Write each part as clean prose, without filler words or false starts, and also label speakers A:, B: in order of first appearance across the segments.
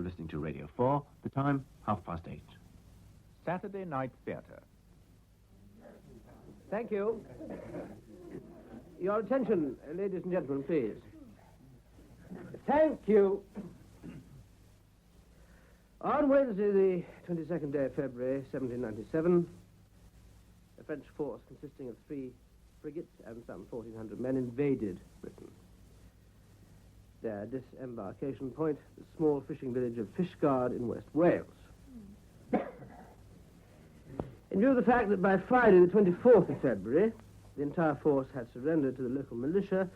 A: You're listening to Radio 4. The time, 8:30.
B: Saturday Night Theatre.
C: Thank you. Your attention, ladies and gentlemen, please. Thank you. On Wednesday, the 22nd day of February, 1797, a French force consisting of 3 frigates and some 1,400 men invaded Britain. Their disembarkation point, the small fishing village of Fishguard in West Wales. In view of the fact that by Friday, the 24th of February, the entire force had surrendered to the local militia,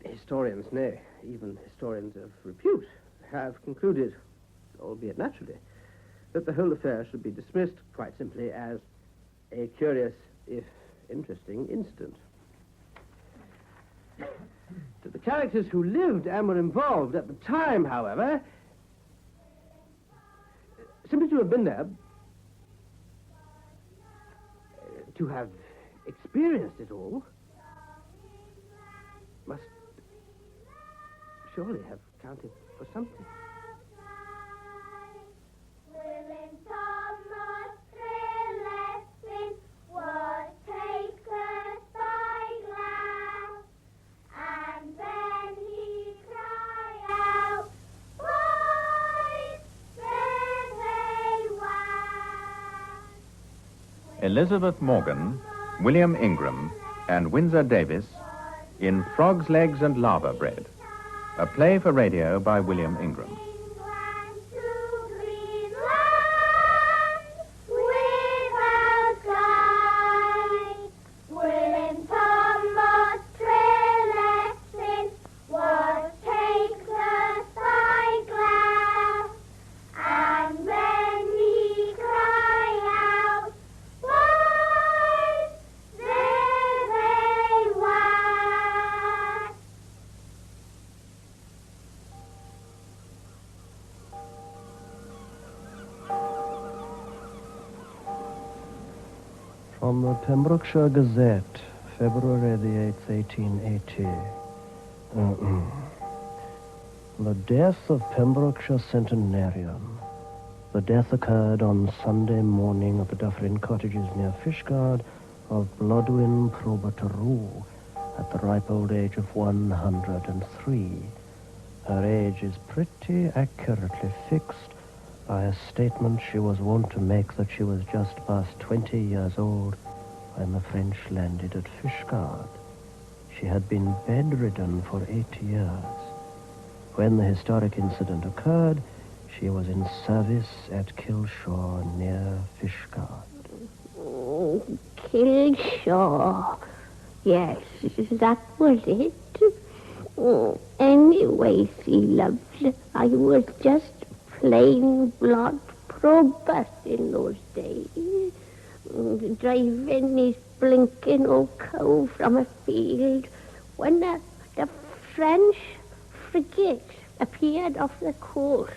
C: historians, nay, even historians of repute, have concluded, albeit naturally, that the whole affair should be dismissed quite simply as a curious, if interesting, incident. To the characters who lived and were involved at the time, however, simply to have been there, to have experienced it all, must surely have counted for something.
B: Elizabeth Morgan, William Ingram, and Windsor Davis in Frog's Legs and Laver Bread, a play for radio by William Ingram.
D: From the Pembrokeshire Gazette, February the 8th, 1880. The death of Pembrokeshire Centenarian. The death occurred on Sunday morning at the Dufferin Cottages near Fishguard of Blodwyn Probataroo at the ripe old age of 103. Her age is pretty accurately fixed by a statement she was wont to make that she was just past 20 years old when the French landed at Fishguard. She had been bedridden for 8 years. When the historic incident occurred, she was in service at Kilshaw near Fishguard.
E: Oh, Kilshaw. Yes, that was it. Oh, anyway, see, lovely, I was just plain blood probus in those days. Driving his blinking old cow from a field when the French frigate appeared off the coast.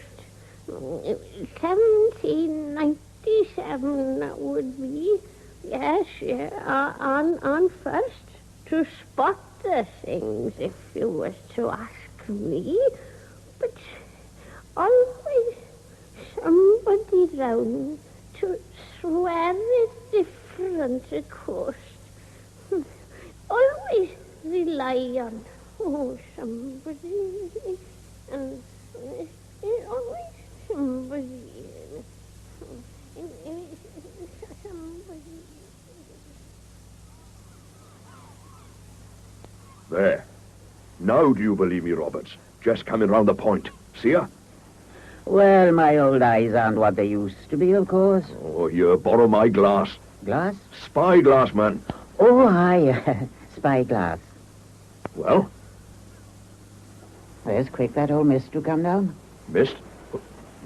E: 1797, that would be. Yes, yeah, on first to spot the things, if you was to ask me. But always somebody round to swear it different, of course. Always rely on, somebody. And always somebody. Somebody.
F: There. Now do you believe me, Roberts? Just coming round the point. See her?
G: Well, my old eyes aren't what they used to be, of course.
F: Oh, you borrow my glass.
G: Glass?
F: Spyglass, man.
G: Oh, aye. Spyglass.
F: Well?
G: Where's quick that old mist to come down?
F: Mist?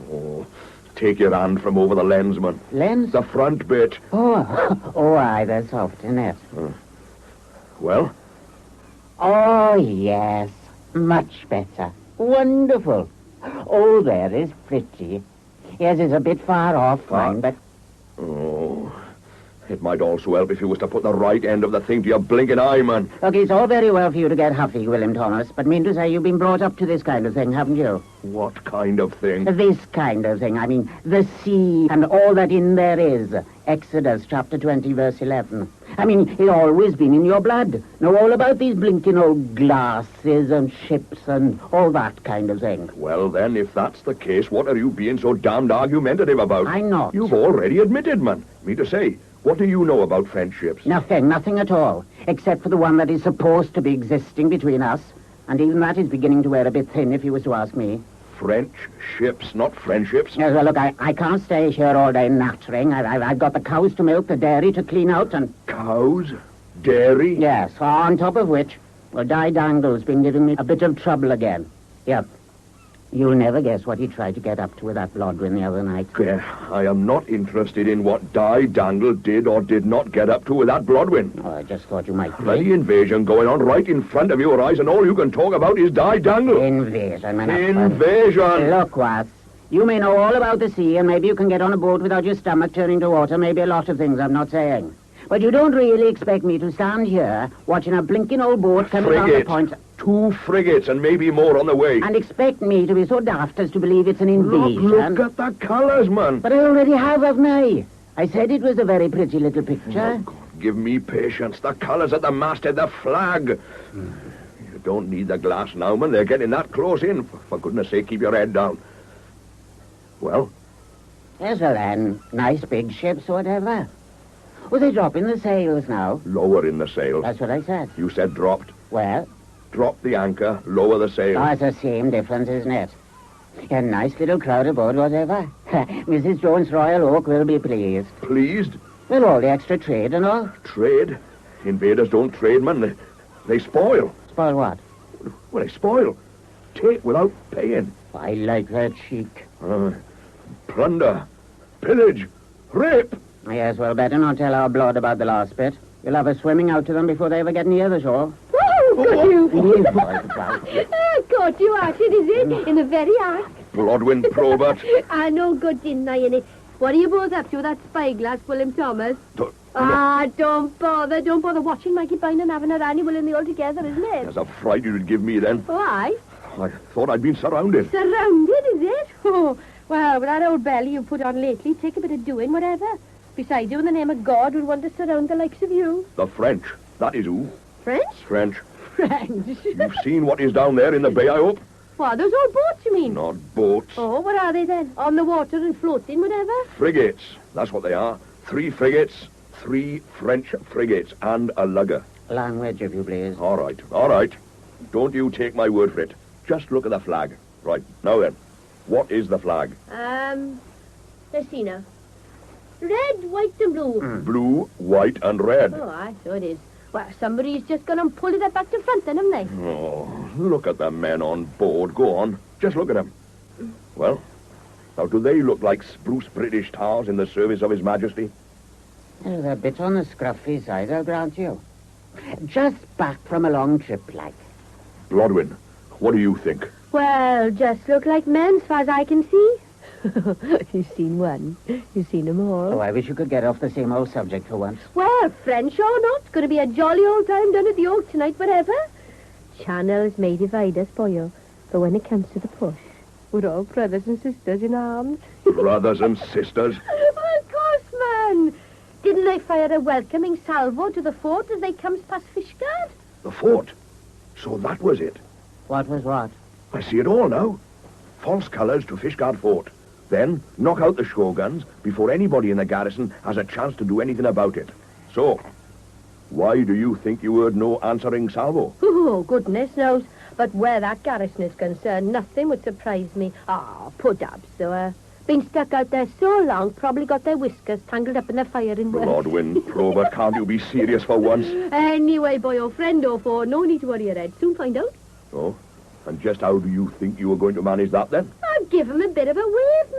F: Oh, take your hand from over the lens, man.
G: Lens?
F: The front bit.
G: Oh, aye, they're soft, isn't it?
F: Well?
G: Oh, yes. Much better. Wonderful. Oh, there is pretty. Yes, it's a bit far off, mine, but...
F: Oh, It might also help if you was to put the right end of the thing to your blinking eye, man.
G: Look, it's all very well for you to get huffy, William Thomas, but mean to say you've been brought up to this kind of thing, haven't you?
F: What kind of thing?
G: This kind of thing. I mean, the sea and all that in there is. Exodus chapter 20, verse 11. I mean, it's always been in your blood. Know all about these blinking old glasses and ships and all that kind of thing.
F: Well, then, if that's the case, what are you being so damned argumentative about?
G: I'm not.
F: You've already admitted, man. Me to say, what do you know about French ships?
G: Nothing at all, except for the one that is supposed to be existing between us. And even that is beginning to wear a bit thin, if you was to ask me.
F: French ships, not friendships.
G: Yes, well, look, I can't stay here all day nattering. I've got the cows to milk, the dairy to clean out, and...
F: Cows? Dairy?
G: Yes, on top of which, well, Di Dangle's been giving me a bit of trouble again. Yep. You'll never guess what he tried to get up to with that Blodwin the other night.
F: I am not interested in what Di Dangle did or did not get up to with that Blodwin.
G: Oh, I just thought you might be.
F: Bloody invasion going on right in front of your eyes, and all you can talk about is Di Dangle.
G: Invasion, man.
F: Invasion!
G: Look, Wass, you may know all about the sea, and maybe you can get on a boat without your stomach turning to water, maybe a lot of things I'm not saying. But you don't really expect me to stand here watching a blinking old boat coming on the point...
F: 2 frigates and maybe more on the way.
G: And expect me to be so daft as to believe it's an invasion.
F: Look at the colours, man.
G: But I already have, haven't I? I said it was a very pretty little picture.
F: Oh, God, give me patience. The colours at the masthead, the flag. You don't need the glass now, man. They're getting that close in. For goodness sake, keep your head down. Well?
G: Yes, well then, nice big ships or whatever. Oh, they're dropping the sails now.
F: Lower in the sails.
G: That's what I said.
F: You said dropped.
G: Well?
F: Drop the anchor, lower the sails.
G: Oh, it's the same difference, isn't it? A nice little crowd aboard, whatever. Mrs. Jones Royal Oak will be pleased.
F: Pleased?
G: Well, all the extra trade and all.
F: Trade? Invaders don't trade, man. They spoil.
G: Spoil what?
F: Well, they spoil. Take without paying.
G: I like that cheek.
F: Plunder. Pillage. Rape.
G: Yes, well, better not tell our blood about the last bit. You'll have us swimming out to them before they ever get near the shore.
E: Got you.
G: Got
E: you at it, is it? In the very act.
F: Blodwin Probert.
E: I no good denying it. What are you both up to with that spyglass, William Thomas? Don't bother watching Maggie Bine and having her Annie Willing all together, isn't it?
F: There's a fright you'd give me then.
E: Why?
F: I thought I'd been surrounded.
E: Surrounded, is it? Oh, well, with that old belly you've put on lately, take a bit of doing, whatever. Besides, you in the name of God would want to surround the likes of you.
F: The French. That is who.
E: French?
F: French.
E: French.
F: You've seen what is down there in the bay, I hope?
E: What, those old boats, you mean?
F: Not boats.
E: Oh, what are they then? On the water and floating, whatever?
F: Frigates. That's what they are. 3 frigates, 3 French frigates, and a lugger.
G: Language, if you please.
F: All right. Don't you take my word for it. Just look at the flag. Right, now then. What is the flag?
E: Let's see now. Red, white, and blue.
F: Blue, white, and red.
E: Oh, aye, so it is. Well, somebody's just gone and pulled it back to front then, haven't they?
F: Oh, look at the men on board. Go on. Just look at them. Well, now do they look like spruce British tars in the service of His Majesty?
G: Well, they're a bit on the scruffy side, I'll grant you. Just back from a long trip, like.
F: Blodwin, what do you think?
E: Well, just look like men as far as I can see. You've seen one. You've seen them all.
G: Oh, I wish you could get off the same old subject for once.
E: Well, French or not, it's going to be a jolly old time done at the Oak tonight, whatever. Channels may divide us, boyo, but when it comes to the push, we're all brothers and sisters in arms.
F: Brothers and sisters?
E: Of course, man. Didn't they fire a welcoming salvo to the fort as they comes past Fishguard?
F: The fort? So that was it.
G: What was what?
F: I see it all now. False colours to Fishguard Fort. Then knock out the shore guns before anybody in the garrison has a chance to do anything about it. So, why do you think you heard no answering salvo?
E: Oh, goodness knows. But where that garrison is concerned, nothing would surprise me. Poor dabs, though. Been stuck out there so long, probably got their whiskers tangled up in the firing work.
F: Blodwin, Probert, can't you be serious for once?
E: Anyway, boy, friend or foe, no need to worry your head. Soon find out.
F: Oh? And just how do you think you were going to manage that, then?
E: I'll give him a bit of a wave,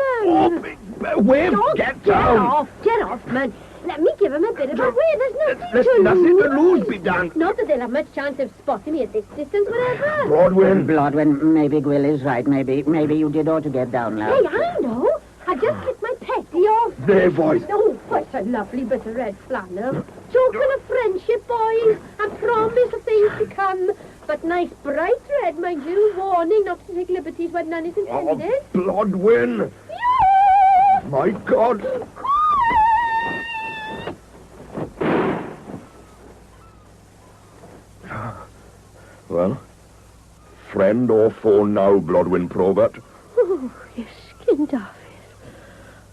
E: man.
F: Oh, wave? Get down!
E: Get off, man. Let me give him a bit of a wave. There's
F: nothing to lose, be damned.
E: Not that they'll have much chance of spotting me at this distance, whatever.
G: Blodwin, maybe Gwill is right. Maybe you did ought to get down now.
E: Hey, I know. I just slipped my petty off.
F: their voice.
E: Oh, what a lovely bit of red flannel. Token of friendship, boys, and promise of things to come. But nice bright red, mind you. Warning not to take liberties when none is intended.
F: Blodwyn!
E: Yeah!
F: My God! Well, friend or foe now, Blodwyn Probert?
E: Oh, your skin off.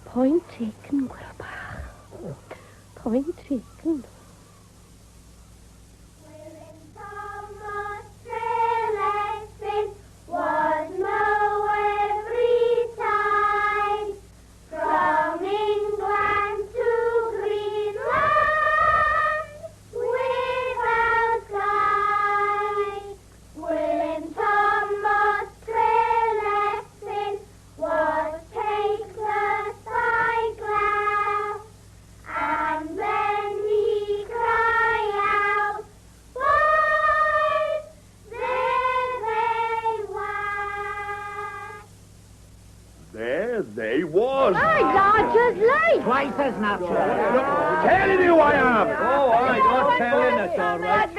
E: Point taken, Wilbur. Point taken.
F: They was.
E: My God, just light.
G: Twice as natural.
F: Telling you I am.
C: Oh, all right, don't tell him, that's all right.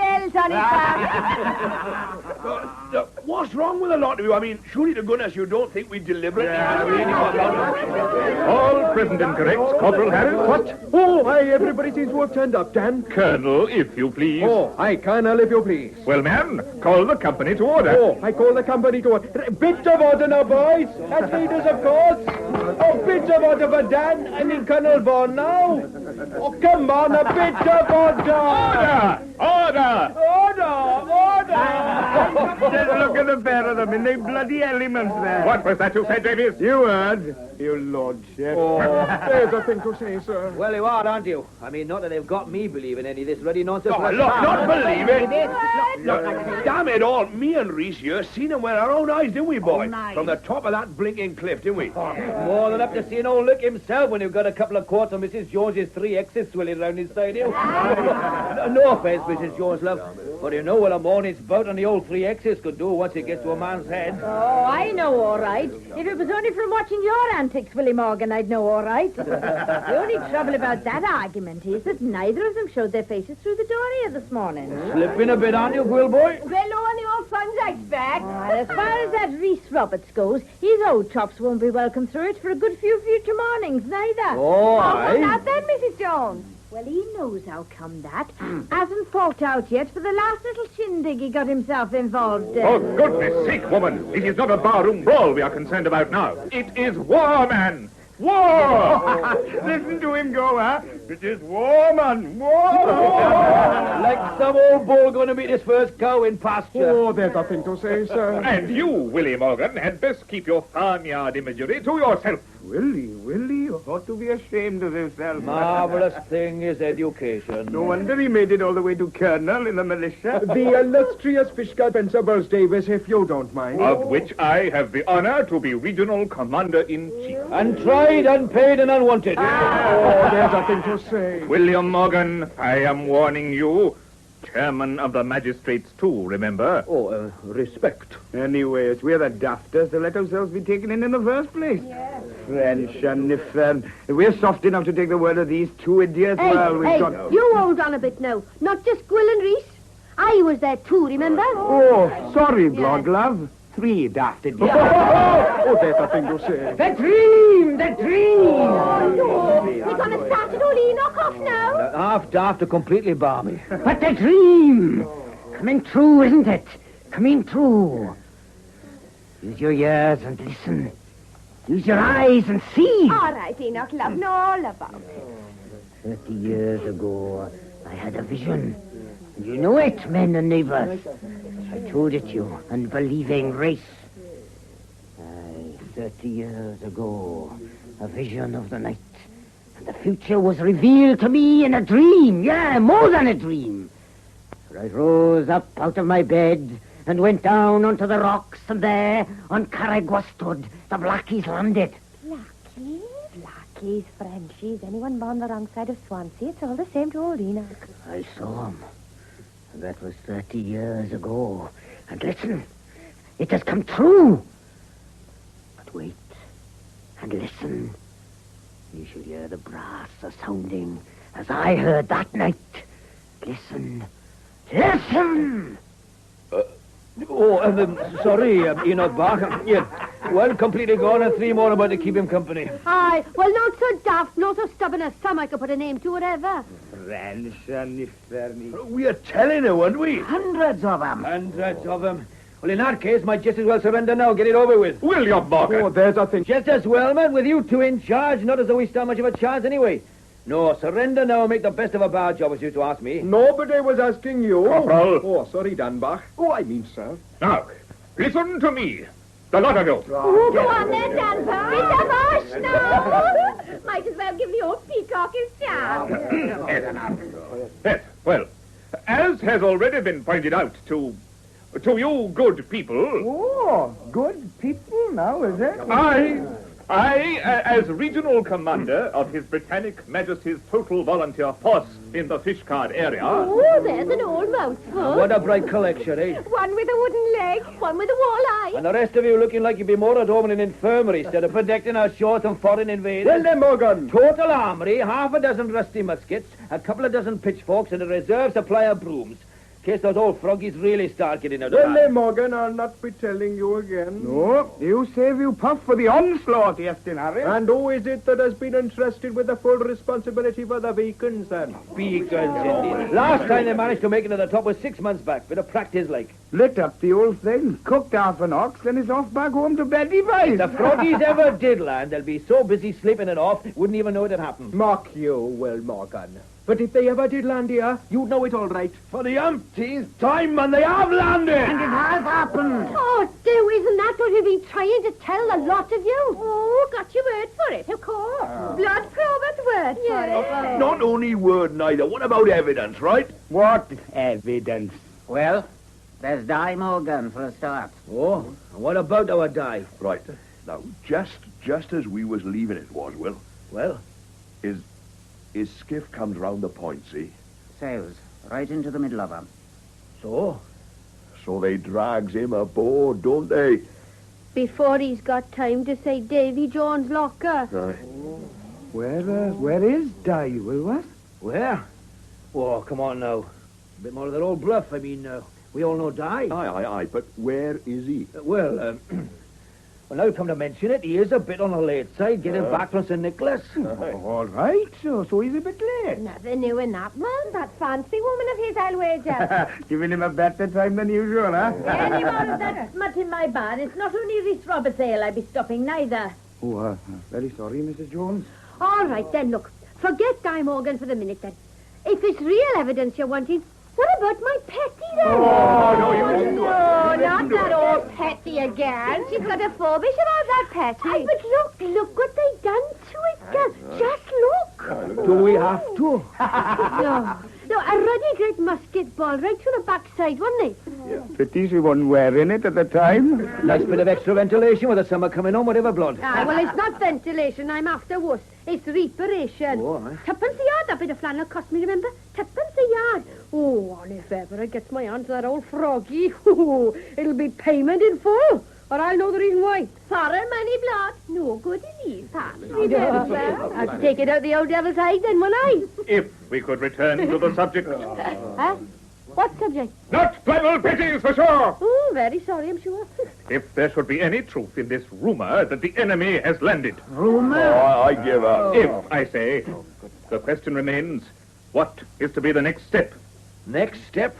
F: What's wrong with a lot of you? I mean, surely to goodness you don't think we deliberately...
B: All present and correct, Corporal Harris.
H: What? Oh, aye, everybody seems to have turned up, Dan.
B: Colonel, if you please.
H: Oh, aye, Colonel, if you please.
B: Well, man, call the company to order.
H: Oh, I call the company to order. Bit of order now, boys. As leaders, of course. Oh, bit of order for Dan. I mean, Colonel Vaughan now. Oh, come on, a bit of order.
B: Order!
H: Just look at the pair of them in their bloody elements there.
B: What was that you said, Davies?
H: You heard, your lordship. Oh, there's a thing to say, sir.
C: Well, you are, aren't you? I mean, not that they've got me believing any of this bloody nonsense.
F: Oh, look, not believe it. Look, damn it all, me and Reese here seen him with our own eyes, didn't we, boy? From the top of that blinking cliff, didn't we?
C: More than up to see an old lick himself when you've got a couple of quarts of Mrs. George's 3 X's swilling round inside you. No offence, Mrs. George, love. But you know what a morning's boat on the old 3 X's could do once it gets to a man's head.
E: Oh, I know all right. If it was only from watching your antics, Willie Morgan, I'd know all right. The only trouble about that argument is that neither of them showed their faces through the door here this morning.
C: Slipping a bit on you, Quill boy?
E: Well, only old funds, I expect. As far as that Reese Roberts goes, his old chops won't be welcome through it for a good few future mornings, neither.
C: Oh, aye.
E: Not then, Mrs. Jones. Well, he knows how come that. Hasn't falked out yet for the last little shindig he got himself involved in.
B: For goodness sake, woman, it is not a barroom brawl we are concerned about now. It is war, man. War!
H: Listen to him go, huh? It is war, man. War!
C: Like some old bull going to meet his first cow in pasture.
H: Oh, there's nothing to say, sir.
B: And you, Willie Morgan, had best keep your farmyard imagery to yourself.
H: Willie, you ought to be ashamed of himself.
C: Marvelous thing is education.
H: No wonder he made it all the way to Colonel in the militia. The illustrious Fishguard Spencer Burles Davis, if you don't mind.
B: Of which I have the honor to be Regional Commander-in-Chief.
C: And tried, unpaid, and unwanted.
H: Oh, there's nothing to say.
B: William Morgan, I am warning you. Chairman of the magistrates, too, remember?
C: Oh, respect.
H: Anyways, we're the daftest to let ourselves be taken in the first place. Yes. French and if we're soft enough to take the word of these two idiots, well, we've got...
E: You hold on a bit now. Not just Quill and Reese. I was there too, remember?
H: Oh, sorry, Bloodglove. 3 daft idiots. Oh, there's nothing to say.
G: The dream!
E: We're going to start it all Enoch off now.
C: Half daft to completely balmy.
G: But the dream! Coming true, isn't it? Coming true. Use your ears and listen. Use your eyes and see.
E: All right, Enoch, love, know all about it.
G: 30 years ago, I had a vision. You know it, men and neighbors. I told it you, unbelieving race. 30 years ago, a vision of the night. And the future was revealed to me in a dream. Yeah, more than a dream. For I rose up out of my bed and went down onto the rocks, and there, on Carragua stood, the Blackies landed.
E: Blackies, Frenchies, anyone born the wrong side of Swansea, it's all the same to old Enoch.
G: I saw him. That was 30 years ago. And listen, it has come true. But wait and listen. You should hear the brass a-sounding as I heard that night. Listen. Listen!
C: Sorry, Enoch Bach. One completely gone and 3 more about to keep him company.
E: Aye, well, not so daft, not so stubborn as some I could put a name to, whatever.
F: We are telling her, weren't we?
G: Hundreds of them.
C: Hundreds of them. Well, in that case, might just as well surrender now. Get it over with.
H: William Morgan.
C: Oh, there's a thing. Just as well, man, with you two in charge. Not as though we stand much of a chance anyway. No, surrender now and make the best of a bad job, as you to ask me.
H: Nobody was asking you.
I: Corporal.
H: Oh, sorry, Danbach. Oh, I mean, sir.
I: Now, listen to me. The lot of you.
E: Oh, go on then, Danvers. Bit of us now. Might as well give the old peacock his chance.
I: Yes, well, as has already been pointed out to you good people,
H: Oh, good people now, is it?
I: I, as regional commander of His Britannic Majesty's Total Volunteer Force in the Fishguard area...
E: Oh, there's an old mouthful.
C: What a bright collection, eh?
E: One with a wooden leg, one with a wall-eye.
C: And the rest of you looking like you'd be more at home in an infirmary instead of protecting our shores from foreign invaders.
H: Well then, Morgan.
C: Total armory, half a dozen rusty muskets, a couple of dozen pitchforks, and a reserve supply of brooms. In case those old froggies really start getting out of
H: Well
C: hand.
H: then, Morgan, I'll not be telling you again. No, you save you puff for the onslaught, Captain Harry. And who is it that has been entrusted with the full responsibility for the beacons, then?
C: Beacons, indeed. Last time they managed to make it to the top was 6 months back. Bit of practice, like.
H: Lit up the old thing, cooked half an ox, and it's off back home to bed device.
C: If the froggies ever did land, they'll be so busy sleeping it off, wouldn't even know it had happened.
H: Mock you, Will Morgan. But if they ever did land here, you'd know it all right.
F: For the umpteenth time, and they have landed!
G: And it has happened.
E: Oh, do, isn't that what you've been trying to tell a lot of you? Oh, got your word for it, of course. Blood Probert's word for it.
F: Not only word neither. What about evidence, right?
H: What evidence?
G: Well, there's Di Morgan for a start.
C: Oh, and what about our die?
F: Right. Now, just as we was leaving it was, Will,
C: Well,
F: his skiff comes round the point, see?
G: Sails right into the middle of them.
C: so?
F: So they drags him aboard, don't they?
E: Before he's got time to say Davy Jones' locker.
F: Right.
H: Where is Di, Will, what?
C: Where? Oh, come on now. A bit more of that old bluff. I mean, we all know Die.
F: Aye, but where is he?
C: Well, now you come to mention it, he is a bit on the late side, getting back from St. Nicholas.
H: All right, so he's a bit late.
E: Nothing new in that, man. That fancy woman of his, I'll wager.
H: Giving him a better time than usual, huh?
J: Any more of that smut in my bar. It's not only Rhys Roberts ale I'll be stopping, neither.
H: Oh, very sorry, Mrs. Jones.
E: All right, then, look. Forget Di Morgan for the minute, then. If it's real evidence you're wanting, what about my Petty, then?
F: Oh, no, you wouldn't do it.
E: No, not that old Petty again. She's got a phobia about that Petty. Aye, but look what they done to it, girl. Just look.
C: Do we have to?
E: No, a ruddy great musket ball right through the backside, wasn't it?
H: Pity she wasn't wearing it at the time.
C: Nice bit of extra ventilation with the summer coming on, whatever blood.
E: Ah, well, it's not ventilation I'm after, wuss. It's reparation.
C: Oh, aye.
E: Tuppence a yard, that bit of flannel cost me, remember? Tuppence a yard. Oh, and if ever I get my hands on that old froggy, it'll be payment in full. Or I'll know the reason why. Foreign money, blood. No good indeed, Pat. I'll take it out the old devil's eye then, won't I?
I: if we could return to the subject.
E: Huh? What subject?
I: Not flannel pitties, for sure!
E: Oh, very sorry, I'm sure.
I: If there should be any truth in this rumor that the enemy has landed.
F: Oh, I give up.
I: If, I say, the question remains, what is to be the next step?
C: Next step?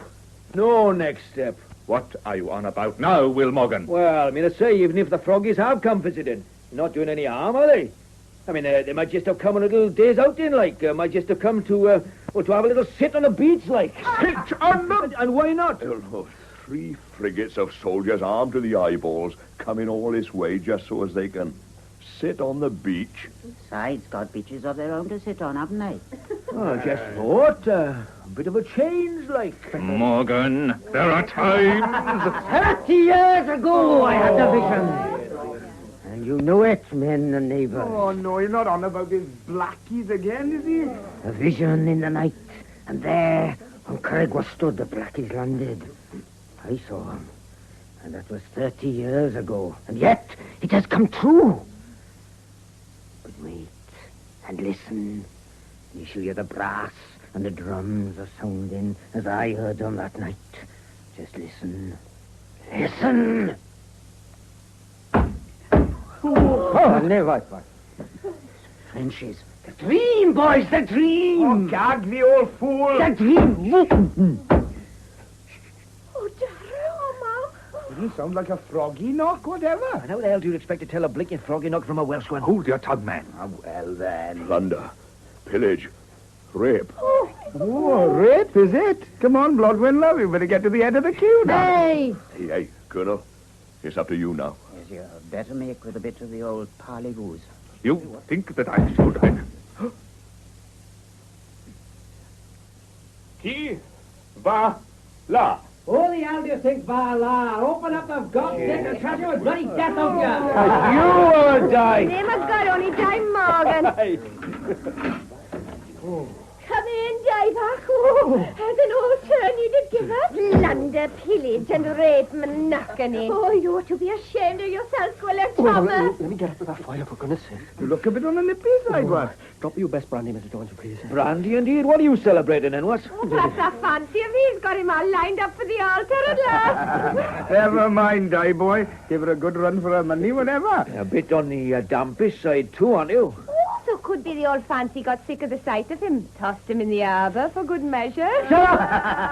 C: No next step.
I: What are you on about now, Will Morgan?
C: Well, I mean to say, even if the froggies have come visiting, they're not doing any harm, are they? I mean, they might just have come a little days out in, like. Might just have come to have a little sit on the beach, like.
F: Sit on the...
C: And why not?
F: Oh, 3 frigates of soldiers armed to the eyeballs coming all this way just so as they can sit on the beach.
G: Besides, got beaches of their own to sit on, haven't they?
C: Oh, just thought, a bit of a change, like.
I: Morgan, there are times...
G: 30 years ago, I had the vision. And you know it, men and neighbors.
H: Oh, no, you're not on about his blackies again, is he?
G: A vision in the night. And there, on Craigwa stood, the blackies landed. I saw him. And that was 30 years ago. And yet, it has come true. But wait, And listen. You shall hear the brass and the drums are sounding as I heard them that night. Just listen. Listen!
H: Oh, never.
G: Frenchies. The dream, boys, the dream!
H: Oh, gag the old fool!
G: The dream!
E: Oh, Dara, oh, Mom.
H: Didn't sound like a froggy knock, whatever.
D: And how the hell do you expect to tell a blinking froggy knock from a Welsh one?
H: Hold your tongue, man.
G: Well, then.
F: Plunder, pillage, rape.
H: Oh, rape, is it? Come on, Blodwin, love, you better get to the end of the queue now.
E: Hey!
F: Hey, Colonel, it's up to you now.
G: Yes, you better make with a bit of the old parley-vouse.
I: You think that I should? Qui va là?
C: Who the hell do you think, Vala? Open up the goddamn and try to bloody death out ya!
H: You will die.
E: Name of God, only time, Morgan. Come in, Diver. Oh, as an old turn you did give us. Plunder, pillage, and rape, and knocking in. Oh, you ought to be ashamed of yourself, Gwilla Thomas.
D: Let me get up to that fire, for goodness sake.
H: You look a bit on the nippy side, what?
D: Drop your best brandy, Mr. Jones, please.
C: Brandy, indeed. What are you celebrating, then, what?
E: Oh, perhaps I fancy him. He's got him all lined up for the altar at last.
H: Never mind, die boy. Give her a good run for her money, whatever.
C: A bit on the dampish side, too, aren't you?
E: So could be the old fancy got sick of the sight of him. Tossed him in the arbour for good measure.
C: Shut up!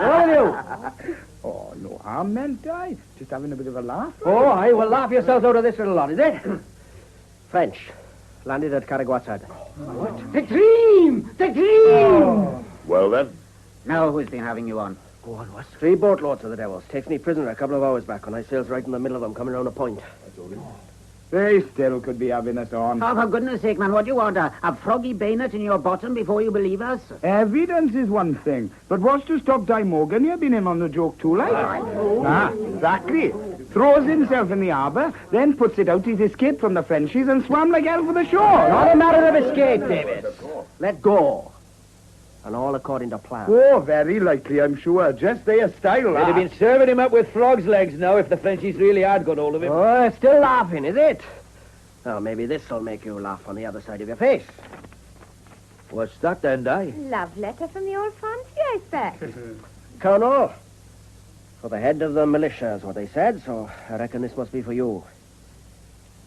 C: What are you?
H: Oh, no harm meant, die. Just having a bit of a laugh.
C: Oh, I will laugh yourselves out of this little lot, is it?
D: French. Landed at Karaguatad.
C: What? The dream! The dream!
F: Well, then,
G: Now who's been having you on?
D: Go on, what? 3 boatloads of the devils. Takes me prisoner a couple of hours back when I sails right in the middle of them, coming round a point.
H: They still could be having us on.
G: Oh, for goodness sake, man, what do you want? A froggy bayonet in your bottom before you believe us?
H: Evidence is one thing, but what's to stop Di Morgan here being in on the joke too, like? Exactly. Throws himself in the harbour, then puts it out he's escaped from the Frenchies and swam like hell for the shore.
C: Not a matter of escape, Davis.
D: Let go. And all according to plan.
H: Oh, very likely, I'm sure. Just their style,
C: They'd have been serving him up with frog's legs now if the Frenchies really had got hold of him.
D: Oh, still laughing, is it? Oh, maybe this'll make you laugh on the other side of your face.
C: What's that then, Di?
E: Love letter from the old fancy, I expect.
D: Colonel, for the head of the militia is what they said, so I reckon this must be for you.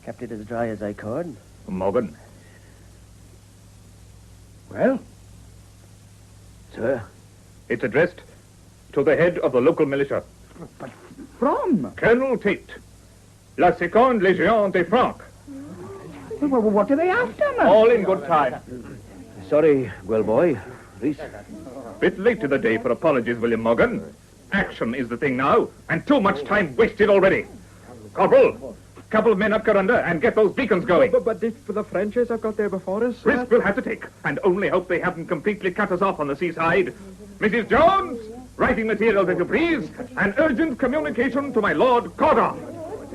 D: Kept it as dry as I could.
I: Morgan.
H: Well?
C: Sir?
I: It's addressed to the head of the local militia.
H: But from?
I: Colonel Tate. La Seconde Légion des Francs.
H: Well, what are they after, man?
I: All in good time.
C: Sorry, well, boy. Reese.
I: Bit late to the day for apologies, William Morgan. Action is the thing now, and too much time wasted already. Corporal, couple of men up Corunda and get those beacons going.
H: But this for the Frenchies I've got there before us.
I: Risk we'll have to take, and only hope they haven't completely cut us off on the seaside. Mrs. Jones, writing materials if you please, and urgent communication to my Lord Corder.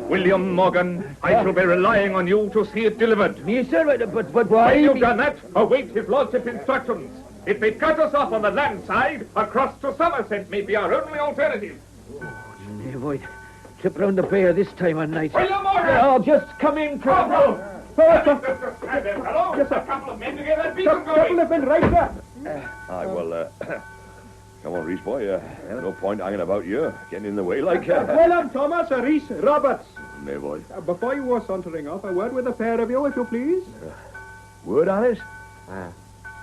I: William Morgan, I shall be relying on you to see it delivered.
C: Me, sir, but why?
I: When you've done that, await his lordship's instructions. If they cut us off on the land side, across to Somerset may be our only alternative.
C: Hey, boy. Trip round the bay this time of night.
I: William Morgan!
C: Oh, just come in, Corporal.
I: Stand there, fellow. Yes, sir. A couple of men to get that beacon going.
H: Couple of men, right there.
F: aye, well, come on, Reese, boy. No point hanging about you, getting in the way like...
H: Well, I'm Thomas, Reese, Roberts.
F: Nay, boy.
H: Before you were sauntering off, a word with the pair of you, if you please.
F: Word on it?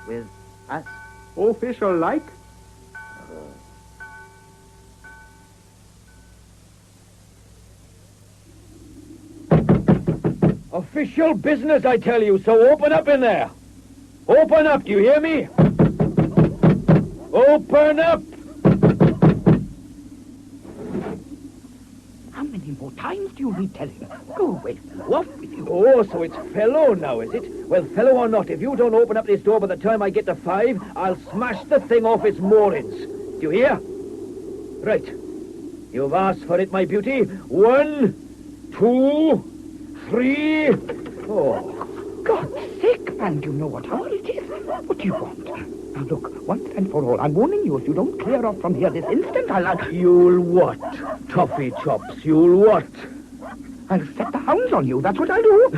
G: With us?
H: Official like.
C: Official business, I tell you, so open up in there. Open up, do you hear me? Open up!
H: How many more times do you need telling? Go away, fellow, off with you.
C: Oh, so it's fellow now, is it? Well, fellow or not, if you don't open up this door by the time I get to 5, I'll smash the thing off its moorings. Do you hear? Right. You've asked for it, my beauty. 1, 2, 3... Oh,
H: God's sake, man, do you know what hour it is? What do you want? Now, look, once and for all, I'm warning you, if you don't clear off from here this instant, I'll...
C: You'll what? Toffee chops, you'll what?
K: I'll set the hounds on you, that's what I'll do.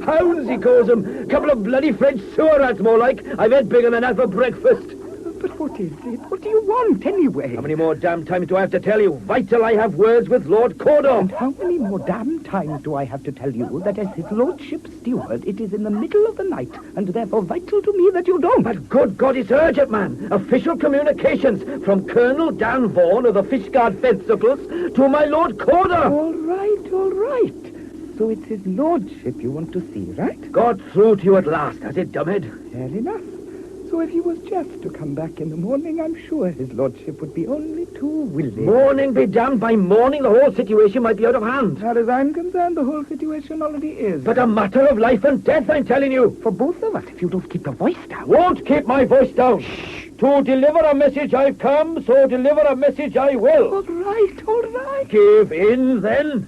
C: Hounds, he calls them. Couple of bloody French sewer rats, more like. I've had bigger than that for breakfast.
K: But what is it? What do you want, anyway?
C: How many more damn times do I have to tell you? Wait till I have words with Lord Corder.
K: And how many more damn times do I have to tell you that as his lordship's steward, it is in the middle of the night, and therefore vital to me that you don't?
C: But good God, it's urgent, man. Official communications from Colonel Dan Vaughan of the Fishguard Fencibles to my Lord Corder.
K: All right, all right. So it's his lordship you want to see, right?
C: Got through to you at last, has it, dumbhead?
K: Fair enough. So if he was just to come back in the morning, I'm sure his lordship would be only too willing.
C: Morning be damned. By morning, the whole situation might be out of hand.
K: As far as I'm concerned, the whole situation already is.
C: But a matter of life and death, I'm telling you.
K: For both of us, if you don't keep your voice down.
C: Won't keep my voice down. Shh. To deliver a message I've come, so deliver a message I will.
K: All right, all right.
C: Give in, then.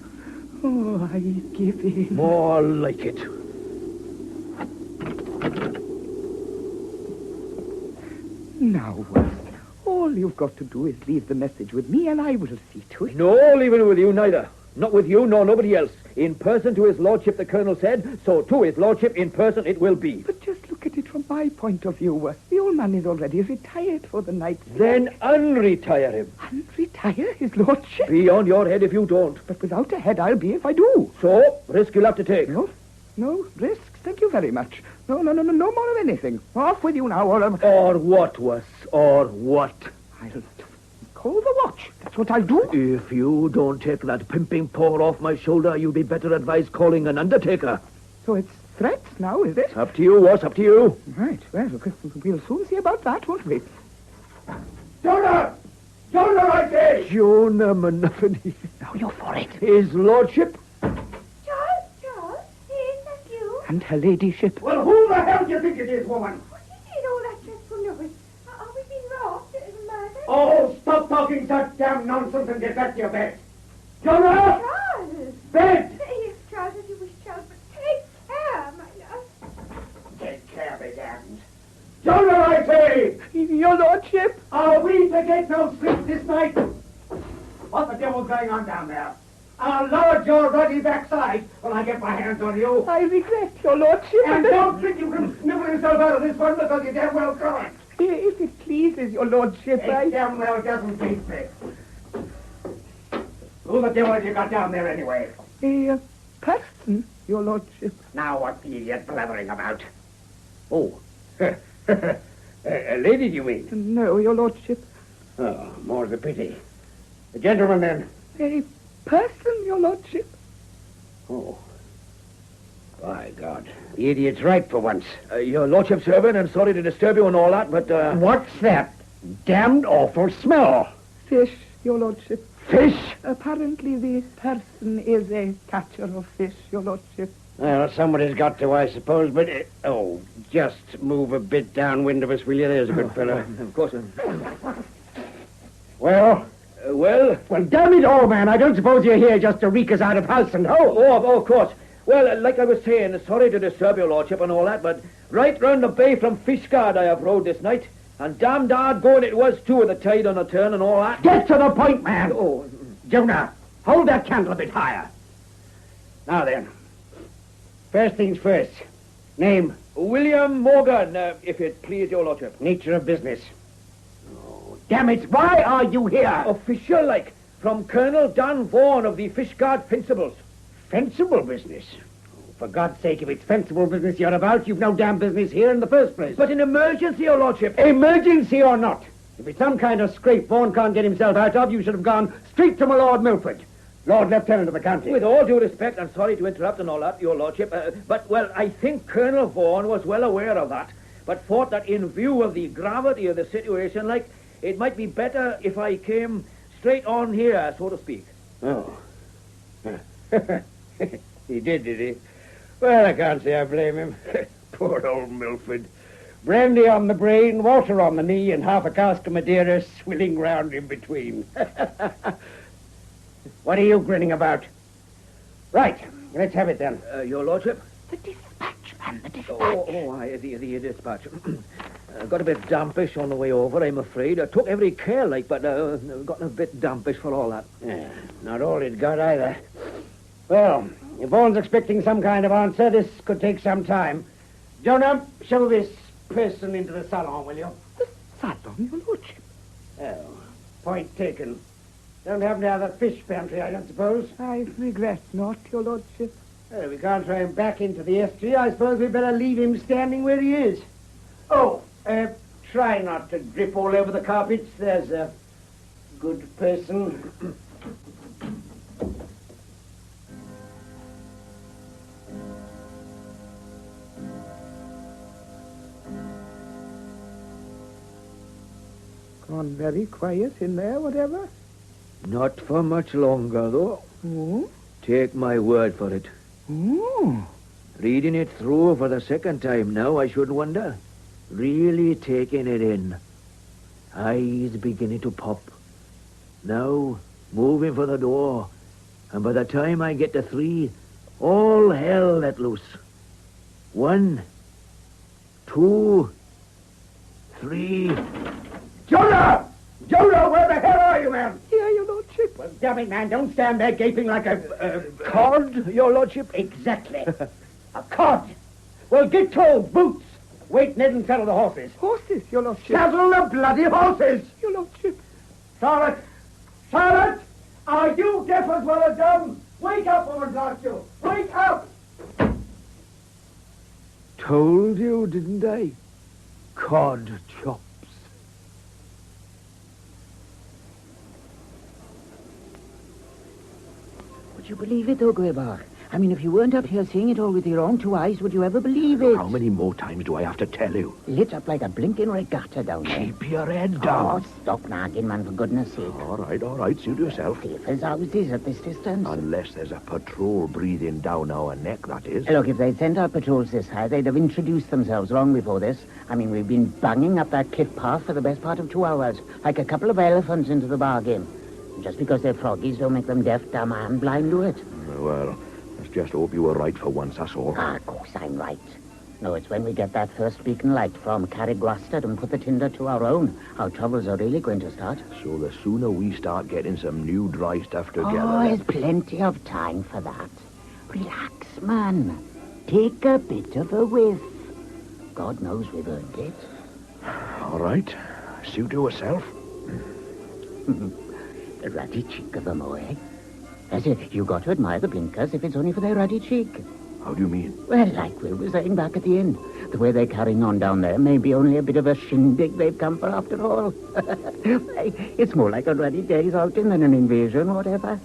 K: Oh, I give in.
C: More like it.
K: Now, all you've got to do is leave the message with me, and I will see to it.
C: No leaving it with you, neither. Not with you, nor nobody else. In person to his lordship, the colonel said, so to his lordship, in person it will be.
K: But just look at it from my point of view. The old man is already retired for the night.
C: Then unretire him.
K: Unretire his lordship?
C: Be on your head if you don't.
K: But without a head I'll be if I do.
C: So, risk you'll have to take.
K: No, risks. Thank you very much. No more of anything. Off with you now,
C: Or what, was? Or what?
K: I'll call the watch. That's what I'll do.
C: If you don't take that pimping paw off my shoulder, you'll be better advised calling an undertaker.
K: So it's threats now, is it?
C: Up to you, was. Up to you.
K: Right. Well, we'll soon see about that, won't we?
H: Jonah! Jonah, I say!
C: Jonah Monophony.
K: Now you're for it.
C: His lordship?
K: And her ladyship.
H: Well, who the hell do you think it is, woman?
J: What did all that dreadful noise? Are we being robbed? Murdered?
H: Oh, stop talking such damn nonsense and get back to your bed. Jonah!
J: Charles!
H: Bed!
J: Yes, Charles, as you wish, Charles, but take care, my love.
H: Take care, be damned. Jonah, I say!
K: Your lordship!
H: Are we to get no sleep this night? What the devil's going on down there? I'll lodge your ruddy backside when I get my hands on you.
K: I regret, your lordship.
H: And don't think you can snivel yourself out of this one because you damn well can't.
K: If it pleases your lordship,
H: It damn well doesn't please me. Who the devil have you got down there anyway?
K: A person, your lordship.
H: Now what are you blathering about? Oh, a lady, do you mean?
K: No, your lordship.
H: Oh, more the pity. A gentleman, then?
K: A person, your lordship.
H: Oh. By God. The idiot's right for once.
C: Your lordship's servant, and sorry to disturb you and all that, but,
H: What's that damned awful smell?
K: Fish, your lordship.
H: Fish?
K: Apparently the person is a catcher of fish, your lordship.
H: Well, somebody's got to, I suppose, but... just move a bit downwind of us, will you? There's a good fellow.
C: Of course.
H: Well... Well, damn it all, man. I don't suppose you're here just to reek us out of house and home.
C: Oh, of course. Well, like I was saying, sorry to disturb your lordship and all that, but right round the bay from Fishguard I have rowed this night, and damned hard going it was, too, with the tide on the turn and all that.
H: Get to the point, man.
C: Oh,
H: Jonah, hold that candle a bit higher. Now then, first things first. Name?
C: William Morgan, if it please your lordship.
H: Nature of business. Oh, damn it, why are you here?
C: Official, like, from Colonel Dan Vaughan of the Fishguard Fencibles.
H: Fencible business? Oh, for God's sake, if it's fencible business you're about, you've no damn business here in the first place.
C: But an emergency, your lordship.
H: Emergency or not, if it's some kind of scrape Vaughan can't get himself out of, you should have gone straight to my Lord Milford, Lord Lieutenant of the county.
C: With all due respect, and sorry to interrupt and all that, your lordship, but, well, I think Colonel Vaughan was well aware of that, but thought that in view of the gravity of the situation, like, it might be better if I came straight on here, so to speak.
H: Oh. He did he? Well, I can't say I blame him. Poor old Milford. Brandy on the brain, water on the knee, and half a cask of Madeira swilling round in between. What are you grinning about? Right, let's have it then.
C: Your lordship?
K: The dispatch, man, the dispatch.
C: The dispatch. Got a bit dampish on the way over, I'm afraid. I took every care, like, but got a bit dampish for all that.
H: Yeah, not all it got either.
L: Well, if Vaughan's expecting some kind of answer, this could take some time. Jonah, show this person into the salon, will you?
K: The salon, your lordship?
L: Oh, point taken. Don't happen to have a fish pantry, I don't suppose?
K: I regret not, your lordship.
L: Well, we can't throw him back into the estuary. I suppose we'd better leave him standing where he is. Oh, try not to drip all over the carpets. There's a good person.
K: Gone very quiet in there, whatever?
M: Not for much longer, though.
K: Oh?
M: Take my word for it.
K: Oh.
M: Reading it through for the second time now, I shouldn't wonder. Really taking it in. Eyes beginning to pop. Now, moving for the door. And by the time I get to 3, all hell let loose. 1, 2, 3...
L: Jonah! Jonah, where the hell are you, man?
K: Here, your lordship.
L: Well, damn it, man, don't stand there gaping like a
M: cod, your lordship?
L: Exactly. A cod. Well, get clothes, boots. Wait, Ned, and saddle the horses.
K: Horses, your lordship.
L: Saddle the bloody horses!
K: Your lordship.
L: Charlotte! Charlotte! Are you deaf as well as dumb? Wake up, woman, blast you! Wake up!
M: Told you, didn't I? Cod chops.
G: Would you believe it, though, Greybark? I mean, if you weren't up here seeing it all with your own 2 eyes, would you ever believe it?
F: How many more times do I have to tell you?
G: Lit up like a blinking regatta down there.
F: Keep your head down.
G: Oh, stop nagging, man, for goodness sake.
F: All right, suit yourself.
G: Safe as houses at this distance.
F: Unless there's a patrol breathing down our neck, that is.
G: Look, if they'd sent out patrols this high, they'd have introduced themselves long before this. I mean, we've been banging up that cliff path for the best part of 2 hours, like a couple of elephants into the bargain. Just because they're froggies don't make them deaf, dumb, and blind to it.
F: Well, let's just hope you were right for once, that's all.
G: Of course I'm right. No, it's when we get that first beacon light from Carrigwastad and put the tinder to our own, our troubles are really going to start.
F: So the sooner we start getting some new dry stuff together...
G: Oh, there's plenty of time for that. Relax, man. Take a bit of a whiff. God knows we've earned it.
F: All right. Suit to herself.
G: The ruddy cheek of them, eh? As if you got to admire the blinkers if it's only for their ruddy cheek.
F: How do you mean?
G: Well, like Will was saying back at the inn. The way they're carrying on down there may be only a bit of a shindig they've come for after all. It's more like a ruddy day's outing than an invasion, whatever.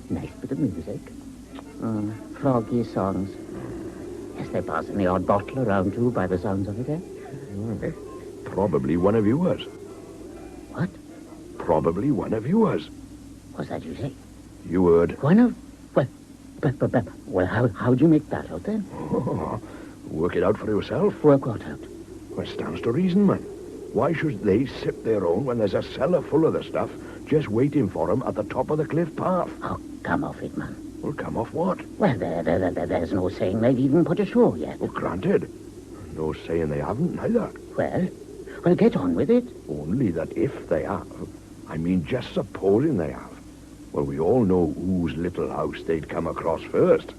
G: Nice bit of music. Froggy songs. Yes, they're passing the odd bottle around too, by the sounds of it, eh?
F: Probably one of yours.
G: What?
F: Probably one of yours.
G: What's that you say?
F: You heard.
G: One of... Well, how'd you make that out, then?
F: Oh, work it out for yourself.
G: Work what out?
F: Well, it stands to reason, man. Why should they sip their own when there's a cellar full of the stuff just waiting for them at the top of the cliff path?
G: Oh, come off it, man.
F: Well, come off what?
G: Well, there's no saying they've even put ashore yet.
F: Well, granted. No saying they haven't, neither.
G: Well, get on with it.
F: Only that if they have, I mean, just supposing they have, well, we all know whose little house they'd come across first.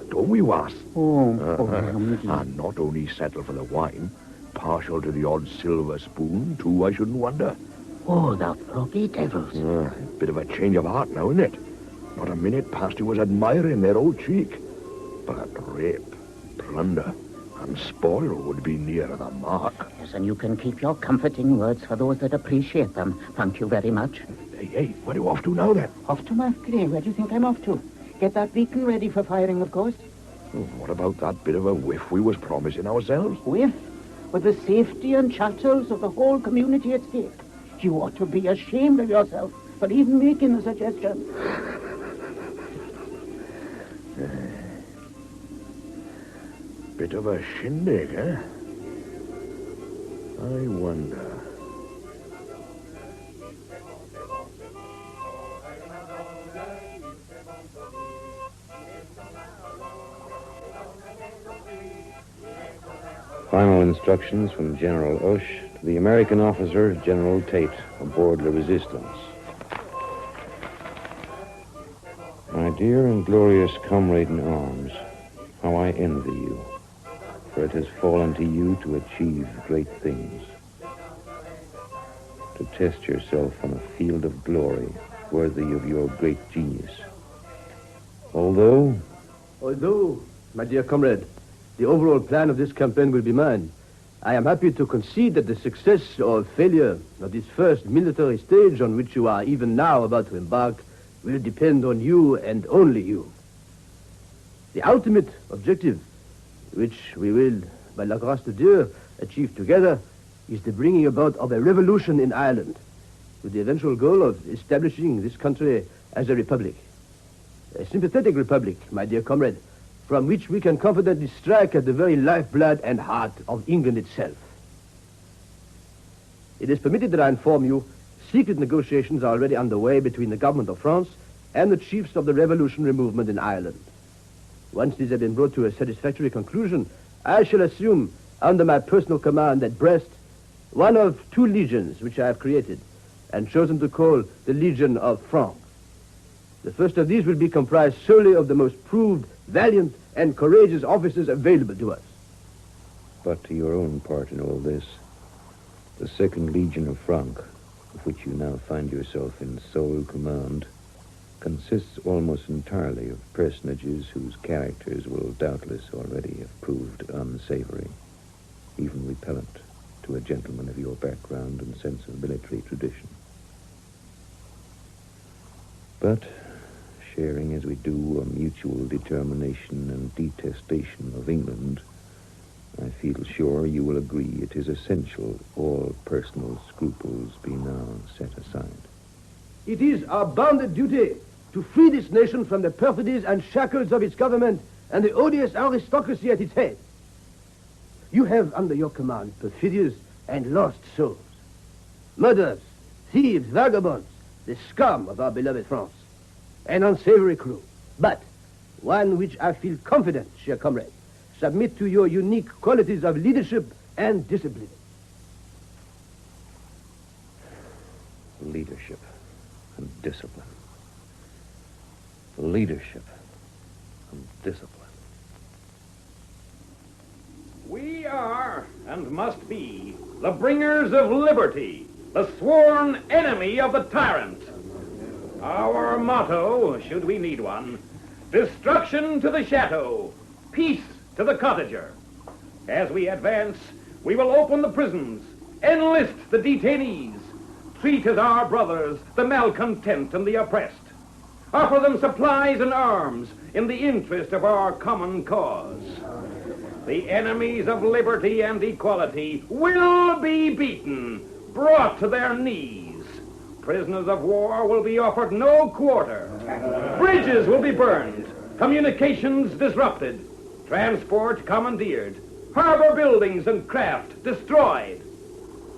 F: Don't we, Was? And not only settle for the wine, partial to the odd silver spoon, too, I shouldn't wonder.
G: Oh, the froggy devils.
F: Bit of a change of heart now, isn't it? Not a minute past you was admiring their old cheek. But rape, plunder, and spoil would be nearer the mark.
G: Yes, and you can keep your comforting words for those that appreciate them. Thank you very much.
F: Hey, where are you off to now, then?
G: Off to Markgrave. Where do you think I'm off to? Get that beacon ready for firing, of course.
F: What about that bit of a whiff we was promising ourselves?
G: Whiff? With the safety and chattels of the whole community at stake. You ought to be ashamed of yourself for even making the suggestion.
F: Bit of a shindig, eh? I wonder...
N: Final instructions from General Osh to the American officer, General Tate, aboard the Resistance. My dear and glorious comrade in arms, how I envy you, for it has fallen to you to achieve great things, to test yourself on a field of glory worthy of your great genius. Although,
C: my dear comrade, the overall plan of this campaign will be mine, I am happy to concede that the success or failure of this first military stage on which you are even now about to embark will depend on you and only you. The ultimate objective, which we will, by la grâce de Dieu, achieve together, is the bringing about of a revolution in Ireland, with the eventual goal of establishing this country as a republic. A sympathetic republic, my dear comrade, from which we can confidently strike at the very lifeblood and heart of England itself. It is permitted that I inform you, secret negotiations are already underway between the government of France and the chiefs of the revolutionary movement in Ireland. Once these have been brought to a satisfactory conclusion, I shall assume, under my personal command at Brest, one of 2 legions which I have created and chosen to call the Legion of France. The first of these will be comprised solely of the most proved, valiant, and courageous officers available to us.
N: but to your own part in all this, the 2nd Legion of Franc, of which you now find yourself in sole command, consists almost entirely of personages whose characters will doubtless already have proved unsavory, even repellent to a gentleman of your background and sense of military tradition. But, sharing as we do a mutual determination and detestation of England, I feel sure you will agree it is essential all personal scruples be now set aside.
C: It is our bounden duty to free this nation from the perfidies and shackles of its government and the odious aristocracy at its head. You have under your command perfidious and lost souls, murderers, thieves, vagabonds, the scum of our beloved France, an unsavory crew, but one which I feel confident, cher comrade, submit to your unique qualities of leadership and discipline.
N: Leadership and discipline. Leadership and discipline.
I: We are, and must be, the bringers of liberty, the sworn enemy of the tyrant. Our motto, should we need one, destruction to the chateau, peace to the cottager. As we advance, we will open the prisons, enlist the detainees, treat as our brothers the malcontent and the oppressed, offer them supplies and arms in the interest of our common cause. The enemies of liberty and equality will be beaten, brought to their knees. Prisoners of war will be offered no quarter. Bridges will be burned, communications disrupted, transport commandeered, harbor buildings and craft destroyed.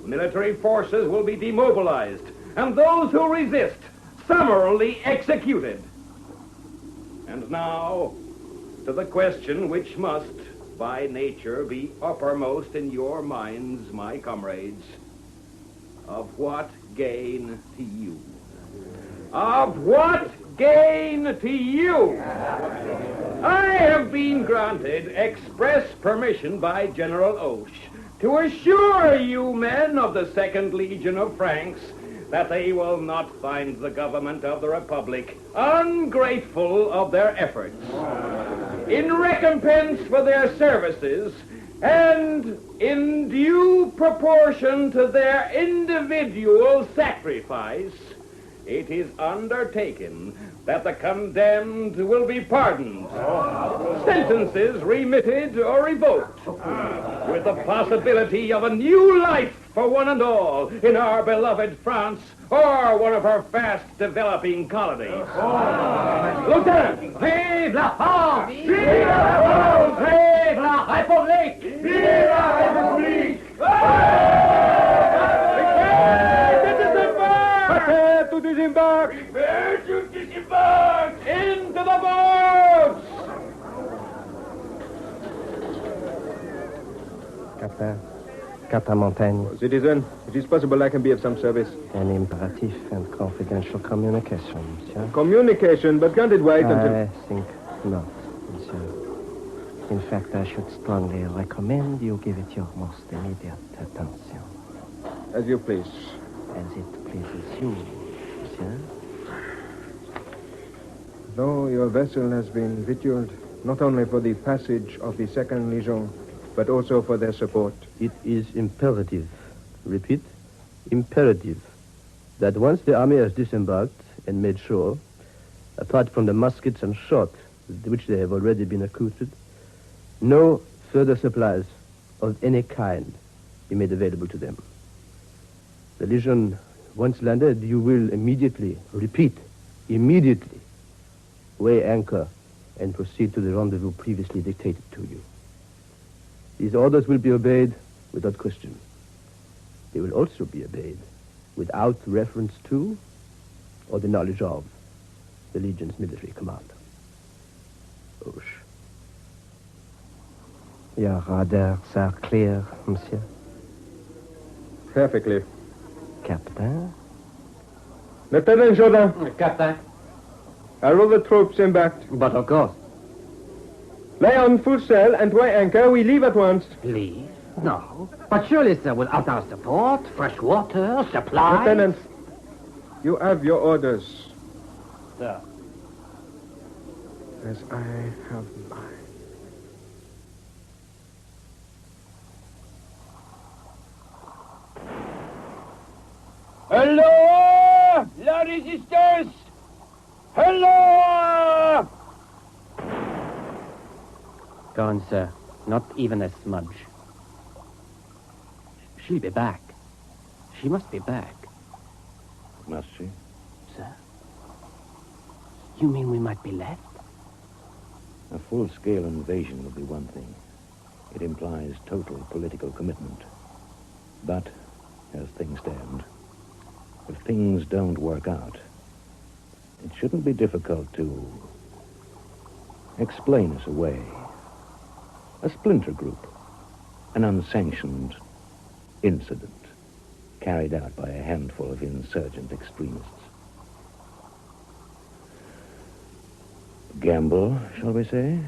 I: Military forces will be demobilized, and those who resist summarily executed. And now, to the question which must, by nature, be uppermost in your minds, my comrades. Of what gain to you? Of what gain to you? I have been granted express permission by General Osh to assure you men of the 2nd Legion of Franks that they will not find the government of the Republic ungrateful of their efforts. In recompense for their services, and in due proportion to their individual sacrifice, it is undertaken that the condemned will be pardoned, sentences remitted or revoked, with the possibility of a new life for one and all in our beloved France or one of her fast-developing colonies. Lieutenant, vive la France! Vive la France! Vive la République! Vive la République! Prepare to disembark! Prepare to disembark! Into the boats!
D: Captain, Captain Montaigne.
H: Citizen, it is possible I can be of some service.
D: An imperative and confidential communication, monsieur.
H: Communication, but can't it wait until...
D: I think not, monsieur. In fact, I should strongly recommend you give it your most immediate attention.
H: As you please.
D: As it pleases you, monsieur.
H: Though your vessel has been victualled, not only for the passage of the Second Legion, but also for their support.
O: It is imperative, repeat, imperative, that once the army has disembarked and made shore, apart from the muskets and shot with which they have already been accoutred, no further supplies of any kind be made available to them. The Legion, once landed, you will immediately, repeat, immediately, weigh anchor and proceed to the rendezvous previously dictated to you. These orders will be obeyed without question. They will also be obeyed without reference to or the knowledge of the Legion's military commander. Osh.
D: Your orders are clear, monsieur.
H: Perfectly.
D: Captain?
H: Lieutenant Jourdan.
L: Captain.
H: Are all the troops embarked?
L: But of course.
H: Lay on full sail and weigh anchor. We leave at once.
L: Leave? No. But surely, sir, without our support, fresh water, supplies...
H: Lieutenant, you have your orders.
L: Sir.
H: As I have mine.
P: Hello! La Resistance! Hello!
L: Gone, sir. Not even a smudge. She'll be back. She must be back.
N: Must she?
L: Sir? You mean we might be left?
N: A full-scale invasion would be one thing. It implies total political commitment. But, as things stand, if things don't work out, it shouldn't be difficult to explain us away. A splinter group, an unsanctioned incident carried out by a handful of insurgent extremists. Gamble, shall we say?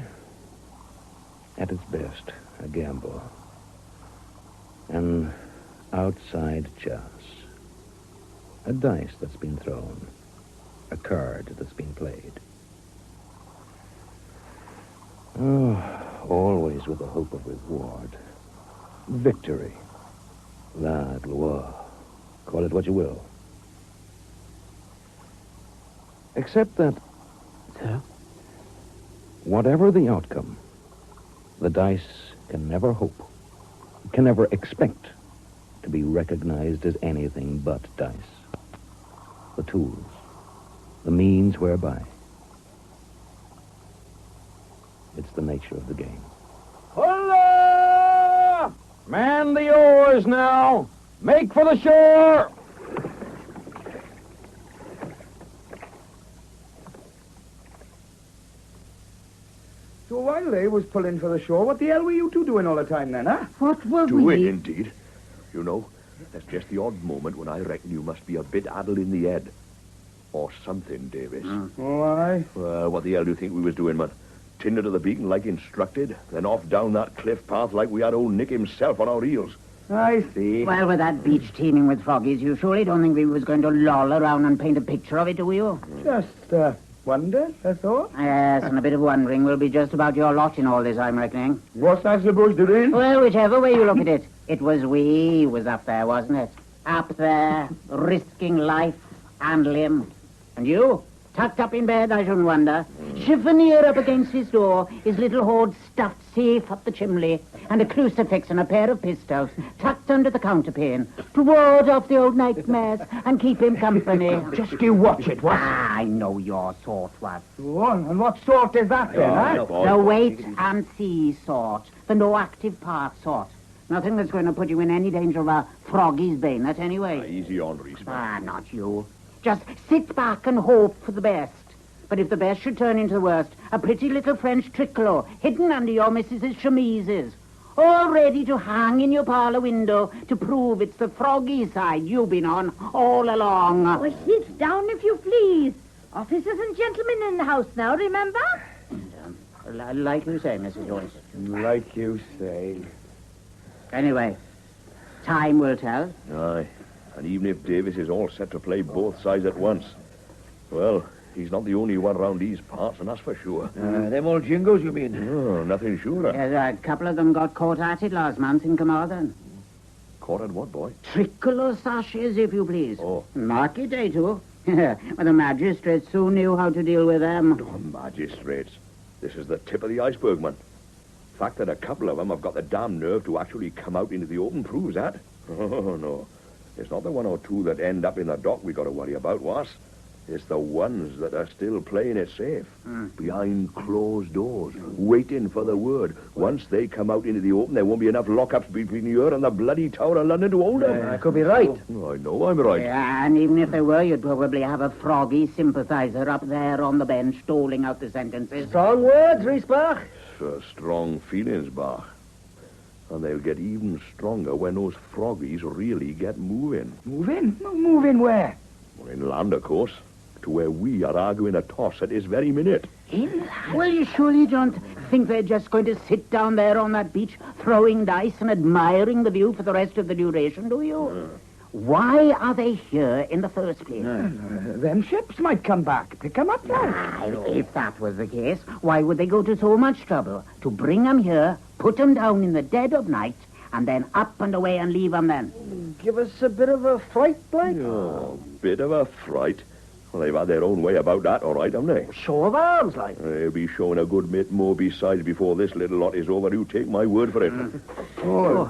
N: At its best, a gamble. An outside chance. A dice that's been thrown. A card that's been played. Oh, always with the hope of reward. Victory. La gloire. Call it what you will. Except that...
L: Sir?
N: Whatever the outcome, the dice can never hope, can never expect to be recognized as anything but dice. The tools, the means whereby. It's the nature of the game.
P: Holla! Man the oars now! Make for the shore!
K: So while they was pulling for the shore, what the hell were you two doing all the time then, huh?
J: What were
F: Doing, indeed. You know, there's just the odd moment when I reckon you must be a bit addled in the head. Or something, Davis.
K: Why?
F: What the hell do you think we was doing, man? Tinder to the beacon like instructed, then off down that cliff path like we had old Nick himself on our heels.
K: I see.
G: Well, with that beach teeming with froggies, you surely don't think we was going to loll around and paint a picture of it, do you?
K: Just, wonder, that's all.
G: Yes, and a bit of wondering will be just about your lot in all this, I'm reckoning.
K: What's that supposed to do?
G: Well, whichever way you look at it, it was we was up there, wasn't it? Up there, risking life and limb. And you, tucked up in bed, I shouldn't wonder. Chiffonier up against his door, his little hoard stuffed safe up the chimney, and a crucifix and a pair of pistols tucked under the counterpane to ward off the old nightmares and keep him company.
K: Just you watch it, what?
G: Ah, I know your sort, what?
K: Go on, and what sort is that then, huh?
G: The wait and see sort, the no active part sort. Nothing that's going to put you in any danger of a froggy's bayonet, anyway.
F: Easy on, Reese.
G: Not you. Just sit back and hope for the best. But if the best should turn into the worst, a pretty little French tricolour hidden under your missus's chemises. all ready to hang in your parlour window to prove it's the froggy side you've been on all along.
J: Oh, sit down if you please. Officers and gentlemen in the house now, remember?
G: Like you say, Mrs. Joyce.
F: Like you say.
G: Anyway, time will tell.
F: Aye. And even if Davis is all set to play both sides at once, well, he's not the only one round these parts, and that's for sure.
M: Them old jingos, you mean?
F: Oh, nothing surer.
G: Yes, a couple of them got caught at it last month in Carmarthen.
F: Caught at what, boy?
G: Tricolor sashes, if you please.
F: Oh.
G: Market day, too. Well, the magistrates soon knew how to deal with them.
F: Oh, magistrates. This is the tip of the iceberg, man. The fact that a couple of them have got the damn nerve to actually come out into the open proves that. Oh, no. It's not the one or two that end up in the dock we got to worry about, was? It's the ones that are still playing it safe. Behind closed doors, waiting for the word. Once they come out into the open, there won't be enough lockups between here and the bloody Tower of London to hold them.
O: I could be right.
F: Oh, I know I'm right.
G: Yeah, and even if there were, you'd probably have a froggy sympathizer up there on the bench doling out the sentences.
O: Strong words, Riesbach.
F: Strong feelings, Bach. And they'll get even stronger when those froggies really get moving.
K: Moving? Moving where?
F: Well, inland, of course. To where we are arguing a toss at this very minute.
G: Inland? Well, you surely don't think they're just going to sit down there on that beach throwing dice and admiring the view for the rest of the duration, do you? Why are they here in the first place?
K: Them ships might come back. Pick 'em up, lad.
G: If that was the case, why would they go to so much trouble to bring 'em here, put 'em down in the dead of night, and then up and away and leave 'em then?
O: Give us a bit of a fright, like?
F: Oh, bit of a fright. Well, they've had their own way about that, all right, haven't they?
O: Show of arms, like.
F: They'll be showing a good bit more besides before this little lot is over. You take my word for it.
J: Hello,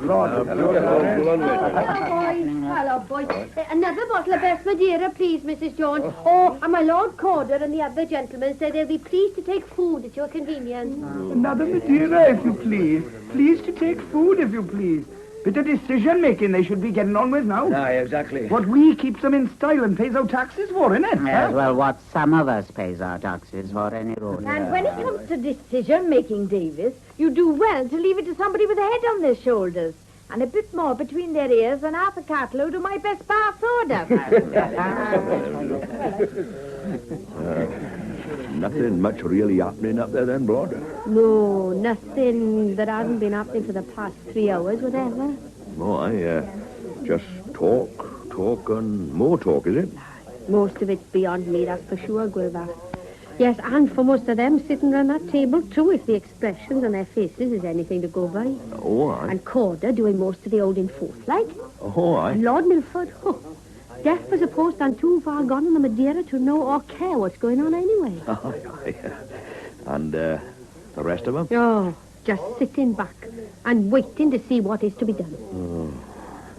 J: boys. Another bottle of best Madeira, please, Mrs. Jones. Oh, and my Lord Corder and the other gentlemen said they'll be pleased to take food at your convenience.
K: Another Madeira, if you please. Please to take food, if you please. Bit of decision-making they should be getting on with now.
M: Aye, exactly.
K: What we keeps them in style and pays our taxes for, innit?
G: Yes, well, what some of us pays our taxes for any road.
J: And when it comes to decision-making, Davis, you do well to leave it to somebody with a head on their shoulders and a bit more between their ears than half a cartload of my best bar soda.
F: Nothing much really happening up there then, Blood?
J: No, nothing that hasn't been happening for the past 3 hours, whatever.
F: No, just talk and more talk, is it?
J: Most of it's beyond me, that's for sure, Gilbert. Yes, and for most of them sitting around that table, too, if the expressions on their faces is anything to go by.
F: Oh, aye.
J: And Corder doing most of the old enforce, like.
F: Oh, aye.
J: And Lord Milford, deaf as a post and too far gone in the Madeira to know or care what's going on anyway.
F: Aye. And the rest of them?
J: Oh, just sitting back and waiting to see what is to be done.
F: Oh,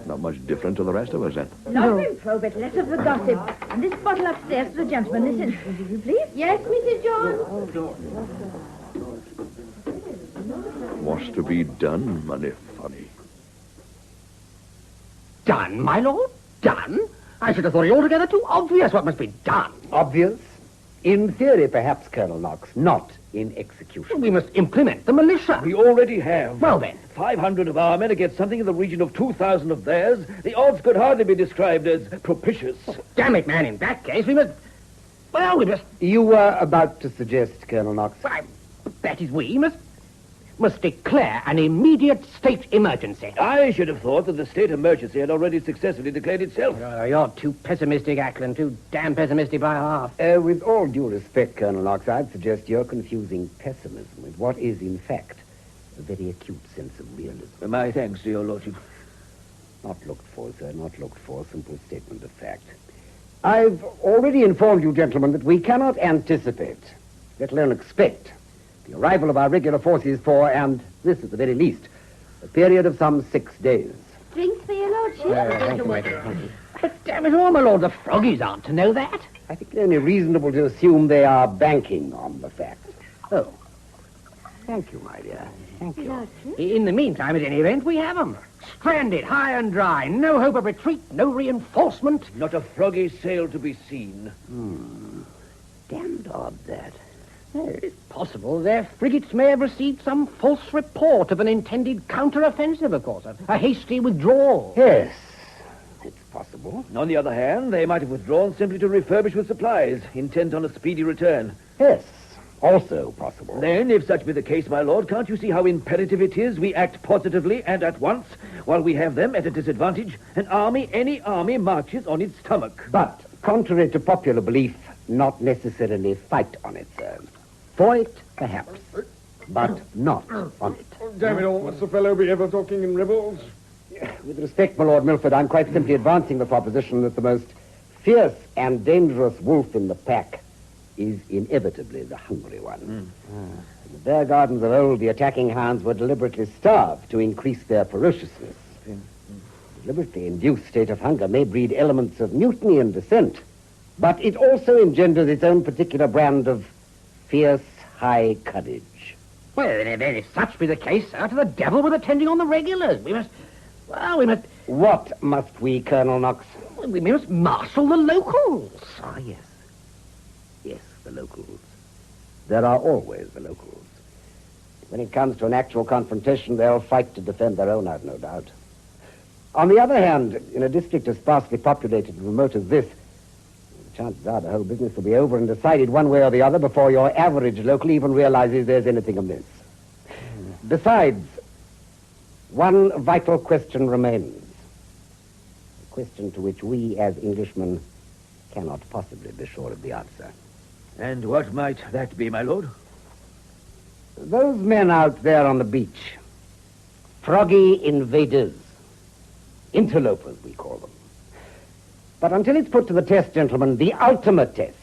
F: not much different to the rest of us, then.
J: No.
Q: Probit, less of the gossip. And this bottle upstairs for the gentleman this instant, if you please.
J: Yes, Mrs. Jones?
F: What's to be done, money funny?
R: Done, my lord? Done? I should have thought it altogether too obvious what must be done.
S: Obvious? In theory, perhaps, Colonel Knox, not in execution.
R: We must implement the militia.
M: We already have.
R: Well, then.
M: 500 of our men against something in the region of 2,000 of theirs. The odds could hardly be described as propitious.
R: Oh, damn it, man, in that case, we must... Well, we must...
S: You were about to suggest, Colonel Knox.
R: Why, that is, we must declare an immediate state emergency.
M: I should have thought that the state emergency had already successfully declared itself.
R: Oh, you're too pessimistic, Ackland, too damn pessimistic by half.
S: With all due respect, Colonel Knox, I'd suggest you're confusing pessimism with what is, in fact, a very acute sense of realism.
M: My thanks to your lordship.
S: Not looked for, sir, not looked for. Simple statement of fact. I've already informed you, gentlemen, that we cannot anticipate, let alone expect, the arrival of our regular forces for, and this at the very least, a period of some 6 days.
J: Drinks for your lordship?
R: Thank you, Major. But damn it all, my lord, the froggies aren't to know that.
S: I think it's only reasonable to assume they are banking on the fact. Oh. Thank you, my dear. Thank you.
R: In the meantime, at any event, we have them. Stranded, high and dry, no hope of retreat, no reinforcement.
M: Not a froggy sail to be seen.
S: Damned odd, that.
R: It's possible their frigates may have received some false report of an intended counter-offensive, of course. A hasty withdrawal.
S: Yes, it's possible.
M: On the other hand, they might have withdrawn simply to refurbish with supplies, intent on a speedy return.
S: Yes, also possible.
M: Then, if such be the case, my lord, can't you see how imperative it is we act positively and at once, while we have them at a disadvantage? Any army marches on its stomach.
S: But, contrary to popular belief, not necessarily fight on it, sir. For it, perhaps, but not on it.
H: Oh, damn it all, must the fellow be ever talking in riddles?
S: With respect, my Lord Milford, I'm quite simply advancing the proposition that the most fierce and dangerous wolf in the pack is inevitably the hungry one. In the bear gardens of old, the attacking hounds were deliberately starved to increase their ferociousness. A deliberately induced state of hunger may breed elements of mutiny and dissent, but it also engenders its own particular brand of fierce, high courage.
R: Well, then if such be the case, sir, to the devil with attending on the regulars. We must...
S: What must we, Colonel Knox?
R: We must marshal the locals.
S: Ah, yes. Yes, the locals. There are always the locals. When it comes to an actual confrontation, they'll fight to defend their own, I've no doubt. On the other hand, in a district as sparsely populated and remote as this, chances are the whole business will be over and decided one way or the other before your average local even realizes there's anything amiss. Besides, one vital question remains. A question to which we, as Englishmen, cannot possibly be sure of the answer.
M: And what might that be, my lord?
S: Those men out there on the beach, froggy invaders, interlopers we call them. But until it's put to the test, gentlemen, the ultimate test,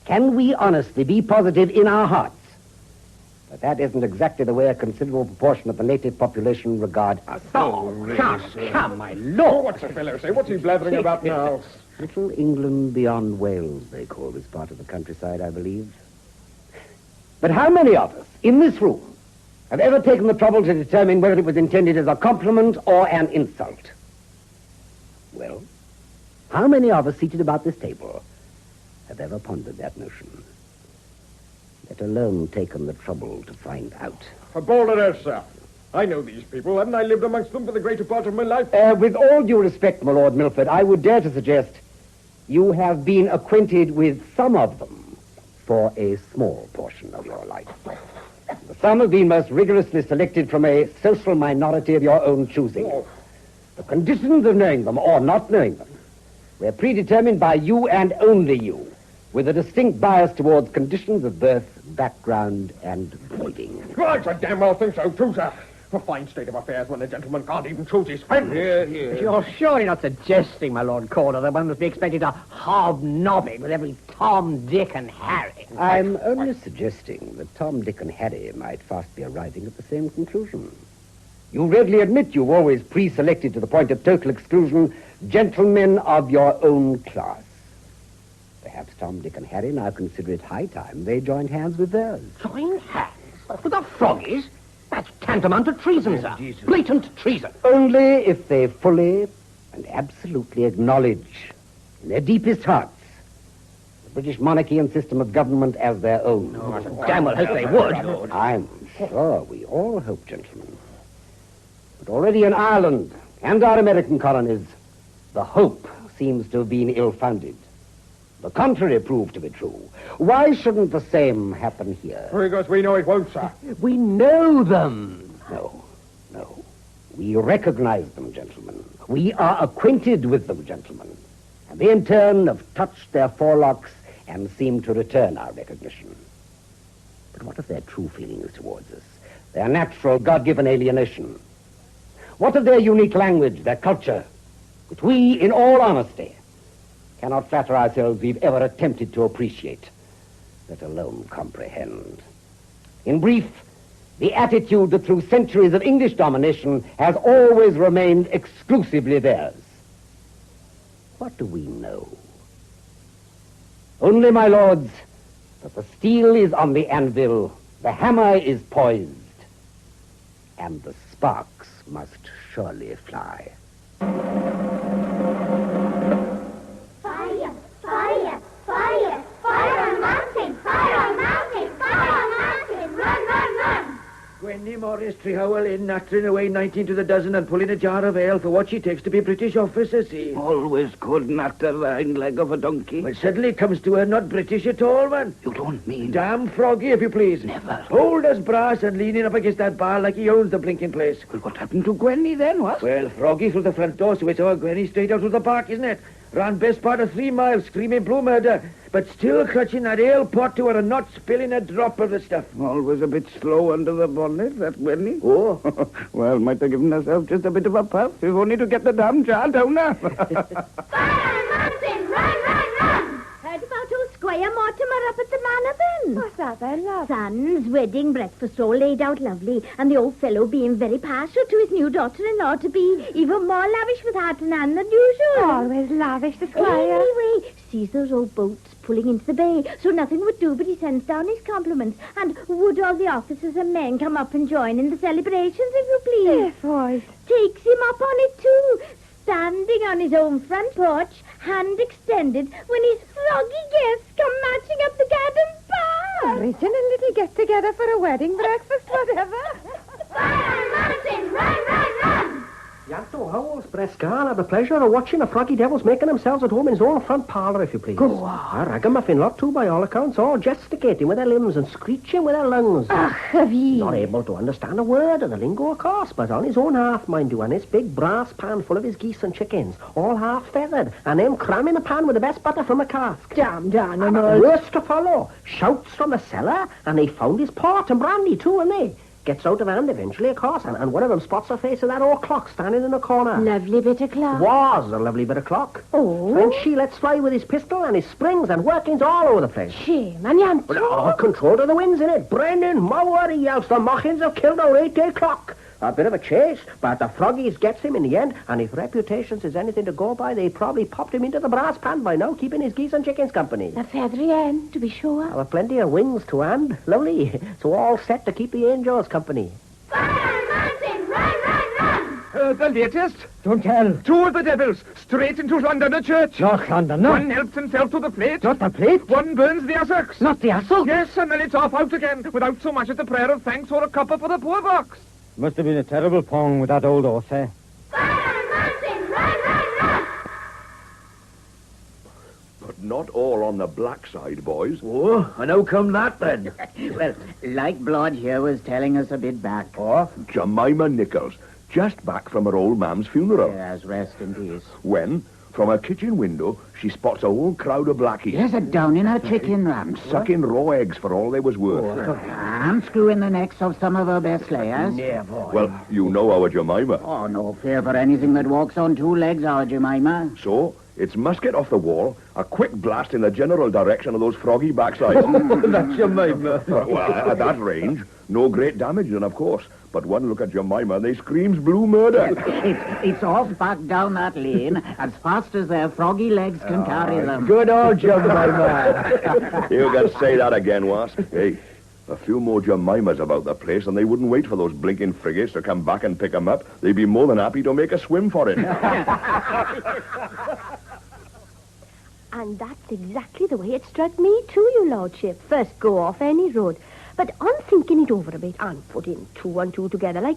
S: can we honestly be positive in our hearts that isn't exactly the way a considerable proportion of the native population regard us?
R: Come, my lord.
H: Oh, what's the fellow say? What's he blathering about now?
S: Little England beyond Wales, they call this part of the countryside, I believe. But how many of us in this room have ever taken the trouble to determine whether it was intended as a compliment or an insult? Well, how many of us seated about this table have ever pondered that notion, let alone taken the trouble to find out?
H: A boulder there, sir. I know these people. Haven't I lived amongst them for the greater part of my life?
S: With all due respect, my Lord Milford, I would dare to suggest you have been acquainted with some of them for a small portion of your life. Some have been most rigorously selected from a social minority of your own choosing. The conditions of knowing them or not knowing them were predetermined by you and only you, with a distinct bias towards conditions of birth, background, and breeding.
H: I should damn well think so, too, sir. A fine state of affairs when a gentleman can't even choose his friends.
R: You're surely not suggesting, my Lord Calder, that one must be expected to hobnobbing with every Tom, Dick, and Harry.
S: I'm only suggesting that Tom, Dick, and Harry might fast be arriving at the same conclusion. You readily admit you've always pre-selected to the point of total exclusion gentlemen of your own class. Perhaps Tom, Dick, and Harry now consider it high time they joined hands with theirs.
R: Join hands? With the froggies? That's tantamount to treason, sir. Blatant treason.
S: Only if they fully and absolutely acknowledge in their deepest hearts the British monarchy and system of government as their own.
R: Damn well hope they would.
S: I'm sure we all hope, gentlemen. But already in Ireland and our American colonies, the hope seems to have been ill-founded. The contrary proved to be true. Why shouldn't the same happen here?
H: Because we know it won't, sir.
R: We know them.
S: No. We recognize them, gentlemen. We are acquainted with them, gentlemen. And they, in turn, have touched their forelocks and seem to return our recognition. But what of their true feelings towards us? Their natural, God-given alienation? What of their unique language, their culture, which we, in all honesty, cannot flatter ourselves we've ever attempted to appreciate, let alone comprehend? In brief, the attitude that through centuries of English domination has always remained exclusively theirs. What do we know? Only, my lords, that the steel is on the anvil, the hammer is poised, and the sparks must surely fly.
E: Fire, fire, fire, fire on mountain, fire on mountain, fire!
M: any more history, Howell, in nattering away 19 to the dozen and pulling a jar of ale for what she takes to be a British officer, see?
K: Always could natter the hind leg of a donkey.
M: Well, suddenly it comes to her not British at all, man.
K: You don't mean...
M: Damn froggy, if you please.
K: Never.
M: Old as brass and leaning up against that bar like he owns the blinking place.
K: Well, what happened to Gwenny then, what?
M: Well, froggy through the front door, so it's our Gwenny straight out through the park, isn't it? Ran best part of 3 miles, screaming blue murder, but still clutching that ale pot to her and not spilling a drop of the stuff.
K: Always a bit slow under the bonnet, that Gwenny.
M: Oh.
K: Well, might have given herself just a bit of a puff, if only to get the damn jar down her.
E: Fire, Martin! Run! Heard about old Squire Mortimer up at the manor then?
J: What's that then, love?
E: Son's wedding breakfast all laid out lovely, and the old fellow being very partial to his new daughter-in-law to be even more lavish with heart and hand than usual.
J: Always lavish, the Squire.
E: Anyway, sees those old boats pulling into the bay, so nothing would do but he sends down his compliments. And would all the officers and men come up and join in the celebrations, if you please?
J: Yes, boys.
E: Takes him up on it, too. Standing on his own front porch, hand extended, when his froggy guests come marching up the garden path.
J: Original little get-together for a wedding breakfast, whatever.
E: Fire, Martin! Run!
R: Yanto Howells, Brescan, have the pleasure of watching the froggy devils making themselves at home in his own front parlour, if you please.
J: Go on.
R: A ragamuffin lot, too, by all accounts, all gesticating with their limbs and screeching with their lungs.
J: Have ye?
R: Not able to understand a word of the lingo, of course, but on his own hearth, mind you, and his big brass pan full of his geese and chickens, all half feathered, and him cramming the pan with the best butter from a cask.
J: Damned
R: And
J: animals.
R: worse to follow, shouts from the cellar, and they found his port and brandy, too, and they... Gets out of hand eventually, of course, and one of them spots the face of that old clock standing in the corner.
E: Lovely bit of clock.
R: Was a lovely bit of clock.
E: Oh.
R: Then she lets fly with his pistol and his springs and workings all over the place.
E: Shame, and Yanto.
R: Well, all control of the winds in it. Brennan, Mower, he yells, the Mochins have killed our 8-day clock. A bit of a chase, but the froggies gets him in the end, and if reputations is anything to go by, they probably popped him into the brass pan by now, keeping his geese and chickens company.
E: A feathery end, to be sure.
R: With plenty of wings to hand. Lovely. So all set to keep the angels company.
E: Fire, Martin! Run!
I: The latest?
K: Don't tell.
I: 2 of the devils, straight into London Church.
K: Not London, no.
I: One helps himself to the plate.
K: Not the plate?
I: One burns the assocks.
K: Not the assault?
I: Yes, and then it's off out again, without so much as a prayer of thanks or a copper for the poor box.
K: Must have been a terrible pong with that old horse, eh?
E: Fire, Martin! Run!
F: But not all on the black side, boys.
M: Oh, and how come that, then?
G: Well, like Blood here was telling us a bit back.
F: Oh, Jemima Nichols, just back from her old mam's funeral.
G: Yes, rest in peace.
F: When, from her kitchen window, she spots a whole crowd of blackies.
G: Yes, down in her chicken ramps.
F: Sucking raw eggs for all they was worth.
G: And screwing the necks of some of her best slayers.
M: Never.
F: Well, you know our Jemima.
G: Oh, no fear for anything that walks on 2 legs, our Jemima.
F: So, it's musket off the wall, a quick blast in the general direction of those froggy backsides.
H: That's Jemima.
F: Well, at that range, no great damage then, of course. But one look at Jemima and they screams blue murder.
G: It's off back down that lane as fast as their froggy legs can carry them.
H: Good old Jemima.
F: You can say that again, Wasp. Hey, a few more Jemimas about the place and they wouldn't wait for those blinking frigates to come back and pick them up. They'd be more than happy to make a swim for it.
J: And that's exactly the way it struck me too, your lordship. First go off any road. But on thinking it over a bit, and putting 2 and 2 together, like,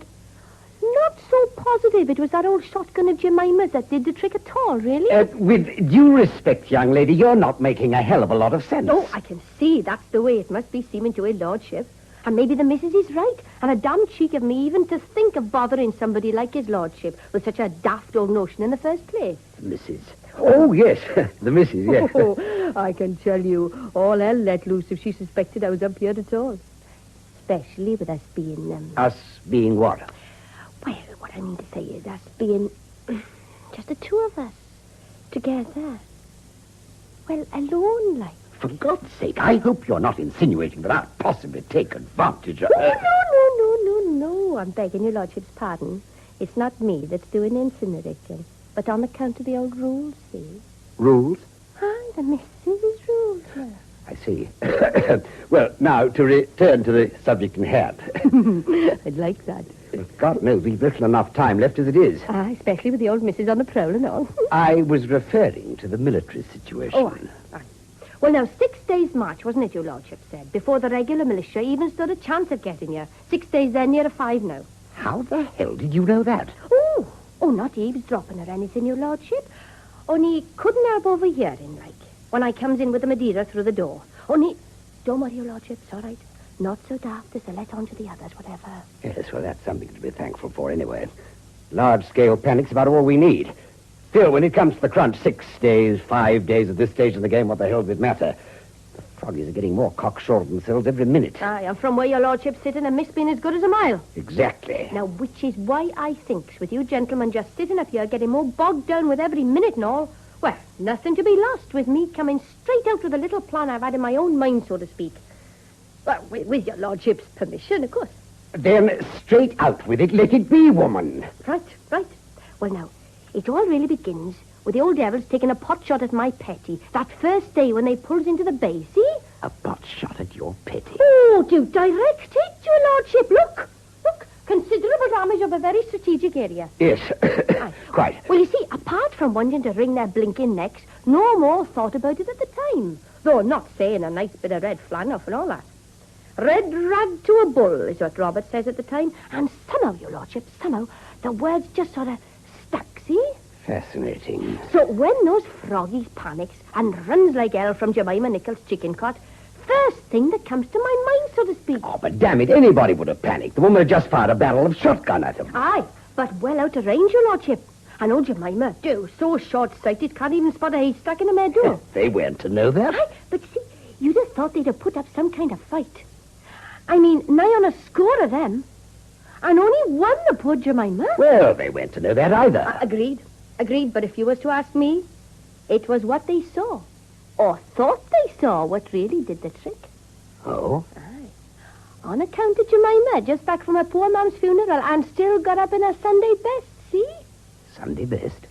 J: not so positive it was that old shotgun of Jemima's that did the trick at all, really.
S: With due respect, young lady, you're not making a hell of a lot of sense.
J: Oh, I can see that's the way it must be seeming to your lordship. And maybe the missus is right, and a damn cheek of me even to think of bothering somebody like his lordship with such a daft old notion in the first place.
S: Mrs. Oh, yes, the missus, yes.
J: Oh, I can tell you, all hell let loose if she suspected I was up here at all. Especially with us being,
S: Us being what?
J: Well, what I mean to say is us being just the 2 of us together. Well, alone, like.
S: For God's sake, I hope you're not insinuating that I'll possibly take advantage of...
J: No, I'm begging your lordship's pardon. It's not me that's doing incinerating, but on account of the old rules, see?
S: Rules?
J: Ah, the missus's rules, now.
S: I see. Well, now, to return to the subject in hand.
J: I'd like that.
S: God knows we've little enough time left as it is.
J: Ah, especially with the old missus on the prowl and all.
S: I was referring to the military situation.
J: Oh, aye. Well, now, 6 days' march, wasn't it, your lordship said, before the regular militia even stood a chance of getting you. 6 days then, near 5 now.
S: How the hell did you know that?
J: Oh, not eavesdropping or anything, your lordship. Only couldn't help overhearing, like, when I comes in with the Madeira through the door. Only, don't worry, your lordship, it's all right. Not so daft as to let on to the others, whatever.
S: Yes, well, that's something to be thankful for anyway. Large-scale panic's about all we need. Still, when it comes to the crunch, 6 days, 5 days at this stage of the game, what the hell does it matter? The froggies are getting more cocksure of themselves every minute.
J: Aye, and from where your lordship's sitting, a miss being as good as a mile.
S: Exactly.
J: Now, which is why I thinks, with you gentlemen just sitting up here getting more bogged down with every minute and all, well, nothing to be lost with me coming straight out with a little plan I've had in my own mind, so to speak. Well, with your lordship's permission, of course.
S: Then straight out with it, let it be, woman.
J: Right. Well, now, it all really begins with the old devils taking a pot shot at my petty that first day when they pulls into the bay, see?
S: A pot shot at your petty?
J: Oh, do direct it, your lordship. Look, considerable damage of a very strategic area.
S: Yes, quite.
J: Well, you see, apart from wanting to wring their blinking necks, no more thought about it at the time. Though not saying a nice bit of red flan off and all that. Red rag to a bull is what Robert says at the time. And somehow, your lordship, the words just sort of stuck, see?
S: Fascinating.
J: So when those froggies panics and runs like hell from Jemima Nichols' chicken cot, first thing that comes to my mind, so to speak.
S: Oh, but damn it, anybody would have panicked. The woman had just fired a barrel of shotgun at him.
J: Aye, but well out of range, your lordship. And old Jemima, so short-sighted, can't even spot a haystack in a meadow.
S: They weren't to know that.
J: Aye, but see, you'd have thought they'd have put up some kind of fight. I mean, nigh on a score of them. And only one the poor Jemima.
S: Well, they weren't to know that either.
J: Agreed, but if you was to ask me, it was what they saw, or thought they saw, what really did the trick.
S: Oh?
J: Aye. On account of Jemima, just back from her poor mum's funeral, and still got up in her Sunday best, see?
S: Sunday best?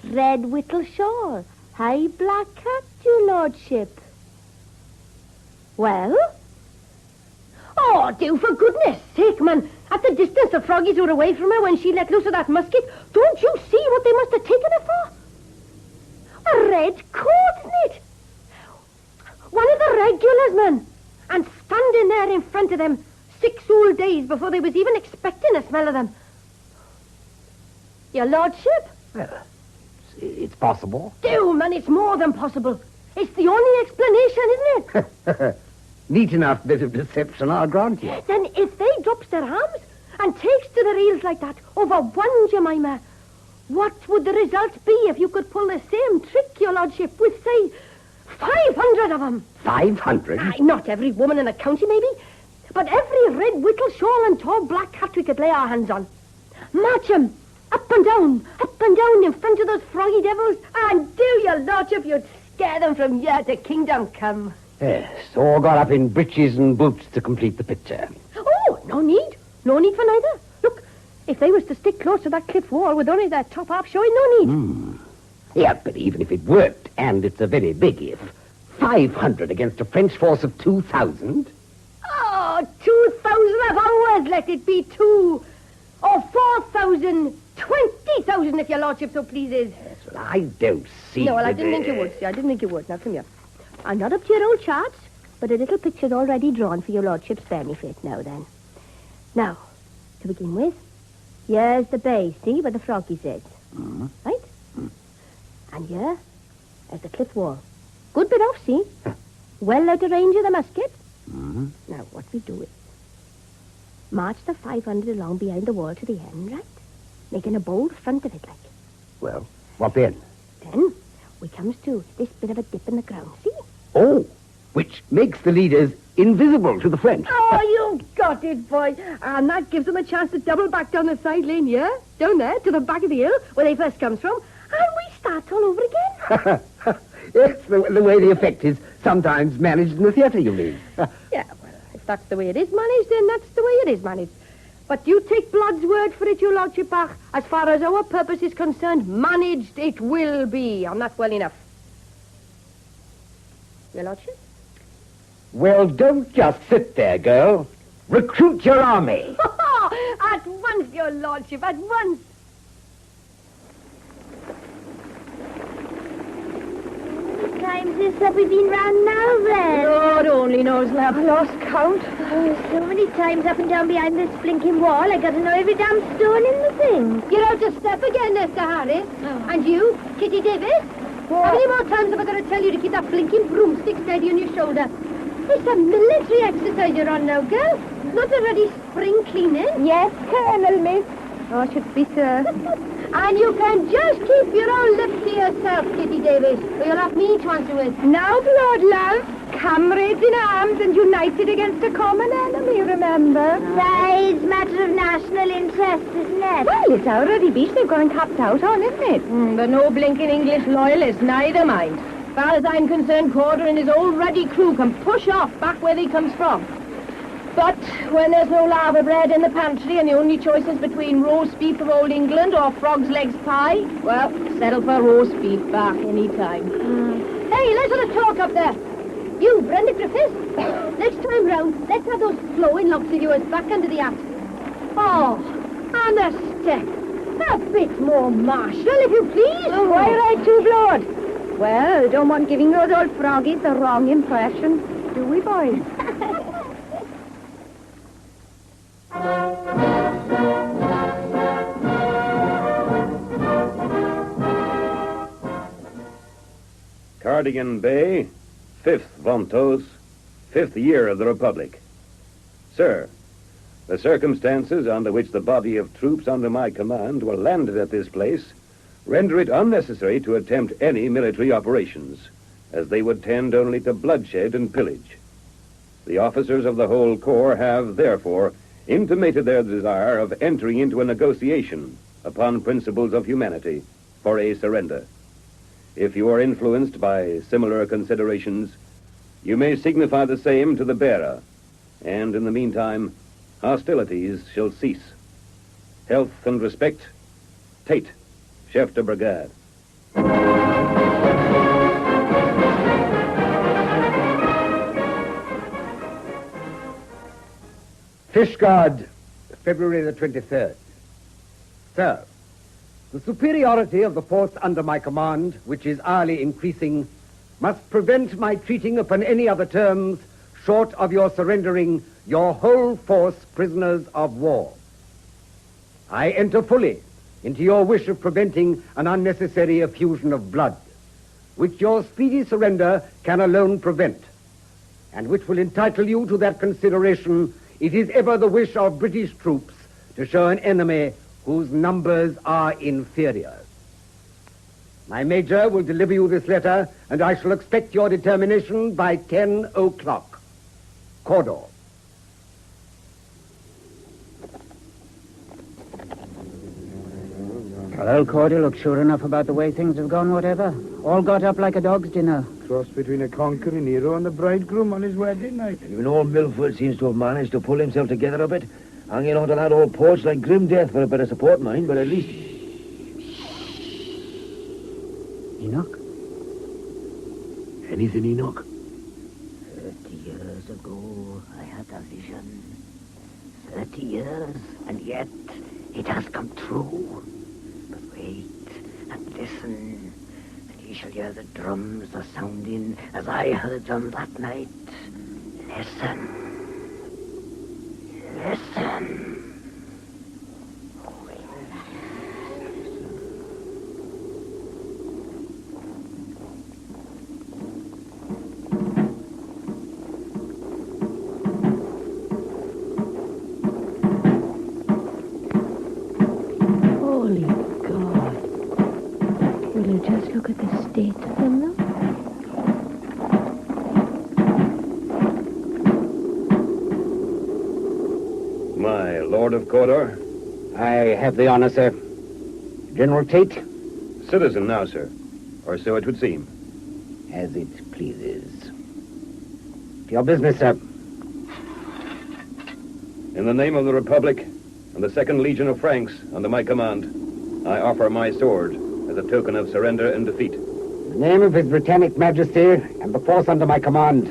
J: Red whittle shawl, high black hat, your lordship. Well? Oh, do for goodness sake, man. At the distance the froggies were away from her when she let loose of that musket, don't you see what they must have taken her for? A red coat, isn't it? One of the regulars, man. And standing there in front of them 6 whole days before they was even expecting a smell of them. Your lordship?
S: Well, it's possible.
J: Do, man, it's more than possible. It's the only explanation, isn't it?
S: Neat enough bit of deception, I'll grant you.
J: Then if they drops their arms and takes to their heels like that over one Jemima, what would the result be if you could pull the same trick, your lordship, with, say, 500 of them?
S: 500?
J: Aye, not every woman in the county, maybe, but every red whittle shawl and tall black hat we could lay our hands on. March 'em up and down in front of those froggy devils, and do, your lordship, you'd scare them from here to kingdom come.
S: Yes, all got up in breeches and boots to complete the picture.
J: Oh, no need for neither. Look, if they was to stick close to that cliff wall with only their top half showing, no need.
S: Yeah, but even if it worked, and it's a very big if, 500 against a French force of 2,000?
J: Oh, 2,000 of ours, let it be 2. Or 4,000, 20,000 if your lordship so pleases.
S: Yes, well, I don't see.
J: No, well, I didn't think you would, see. I didn't think you would. Now, come here. I'm not up to your old charts, but a little picture's already drawn for your lordship's benefit now, then. Now, to begin with, here's the bay, see, where the froggies is. Right? And here, there's the cliff wall. Good bit off, see? Well out of range of the musket. Now, what we do is march the 500 along behind the wall to the end, right? Making a bold front of it, like.
S: Well, what then?
J: Then we comes to this bit of a dip in the ground, see?
S: Oh, which makes the leaders invisible to the French.
J: Oh, you got it, boy. And that gives them a chance to double back down the side lane here, down there, to the back of the hill, where they first comes from, and we start all over again.
S: Yes, the way the effect is sometimes managed in the theatre, you mean.
J: Yeah, well, if that's the way it is managed, then that's the way it is managed. But you take blood's word for it, your lordship, Bach. As far as our purpose is concerned, managed it will be, and that's well enough. Your lordship?
S: Well, don't just sit there, girl. Recruit your army.
J: At once, your lordship, at once.
E: times is that we've been round now, then?
Q: Lord only knows, love. I lost count.
E: Oh, so many times up and down behind this blinking wall, I got to know every damn stone in the thing.
T: You're out of step again, Esther Harris.
E: Oh.
T: And you, Kitty Davis.
E: What?
T: How many more times have I got to tell you to keep that blinking broomstick steady on your shoulder? It's a military exercise you're on now, girl. Not already spring cleaning.
Q: Yes, Colonel, miss. Oh, should be, sir.
T: And you can just keep your own lips to yourself, Kitty Davis, or you'll have me to answer with.
Q: Now, blood, love. Comrades in arms and united against a common enemy, remember?
E: It's a matter of national interest, isn't it?
Q: Well, it's already beach they've gone capped out on, isn't it?
T: But no blinking English loyalists, neither mind. As far as I'm concerned, Corder and his old ruddy crew can push off back where they comes from. But when there's no Laver bread in the pantry and the only choice is between roast beef of Old England or frog's legs pie, well, settle for roast beef back any time. Hey, let's have a talk up there. You, Brenda Griffiths, next time round, let's have those flowing locks of yours back under the axe. Oh, and the step. A bit more martial, if you please.
Q: Oh, why right too, blood? Well, don't want giving those old froggies the wrong impression, do we, boys?
N: Cardigan Bay, 5th Ventose, 5th year of the Republic. Sir, the circumstances under which the body of troops under my command were landed at this place render it unnecessary to attempt any military operations, as they would tend only to bloodshed and pillage. The officers of the whole corps have, therefore, intimated their desire of entering into a negotiation upon principles of humanity for a surrender. If you are influenced by similar considerations, you may signify the same to the bearer, and in the meantime, hostilities shall cease. Health and respect, Tate, Chef de Brigade.
S: Fishguard, February the 23rd. Sir, the superiority of the force under my command, which is hourly increasing, must prevent my treating upon any other terms short of your surrendering your whole force prisoners of war. I enter fully into your wish of preventing an unnecessary effusion of blood, which your speedy surrender can alone prevent, and which will entitle you to that consideration it is ever the wish of British troops to show an enemy whose numbers are inferior. My major will deliver you this letter, and I shall expect your determination by 10 o'clock. Cawdor.
G: Well, Cordy, look sure enough about the way things have gone, whatever. All got up like a dog's dinner.
H: Cross between a conquering hero and the bridegroom on his wedding night.
M: Even old Milford seems to have managed to pull himself together a bit, hanging on to that old porch like grim death for a bit of support, mind, but at least...
G: Enoch?
M: Anything, Enoch?
G: 30 years ago, I had a vision. 30 years, and yet it has come true. But wait and listen, and ye shall hear the drums a sounding as I heard them that night. Listen. Listen.
J: Holy God. Will you just look at the state of them, though?
N: My Lord of Cawdor?
S: I have the honor, sir. General Tate?
N: Citizen now, sir. Or so it would seem.
S: As it pleases. To your business, sir.
N: In the name of the Republic and the 2nd Legion of Franks under my command, I offer my sword as a token of surrender and defeat.
S: In the name of His Britannic Majesty and the force under my command,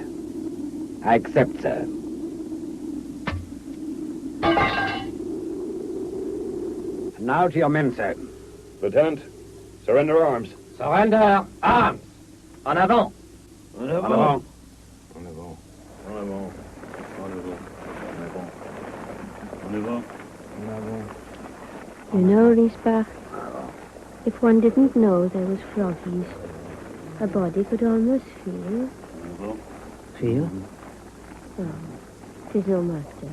S: I accept, sir. And now to your men, sir.
N: Lieutenant, surrender arms.
U: Surrender arms. En avant.
J: You know, Riesbach, if one didn't know there was froggies, a body could almost feel.
S: Feel?
J: Oh, 'tis no matter.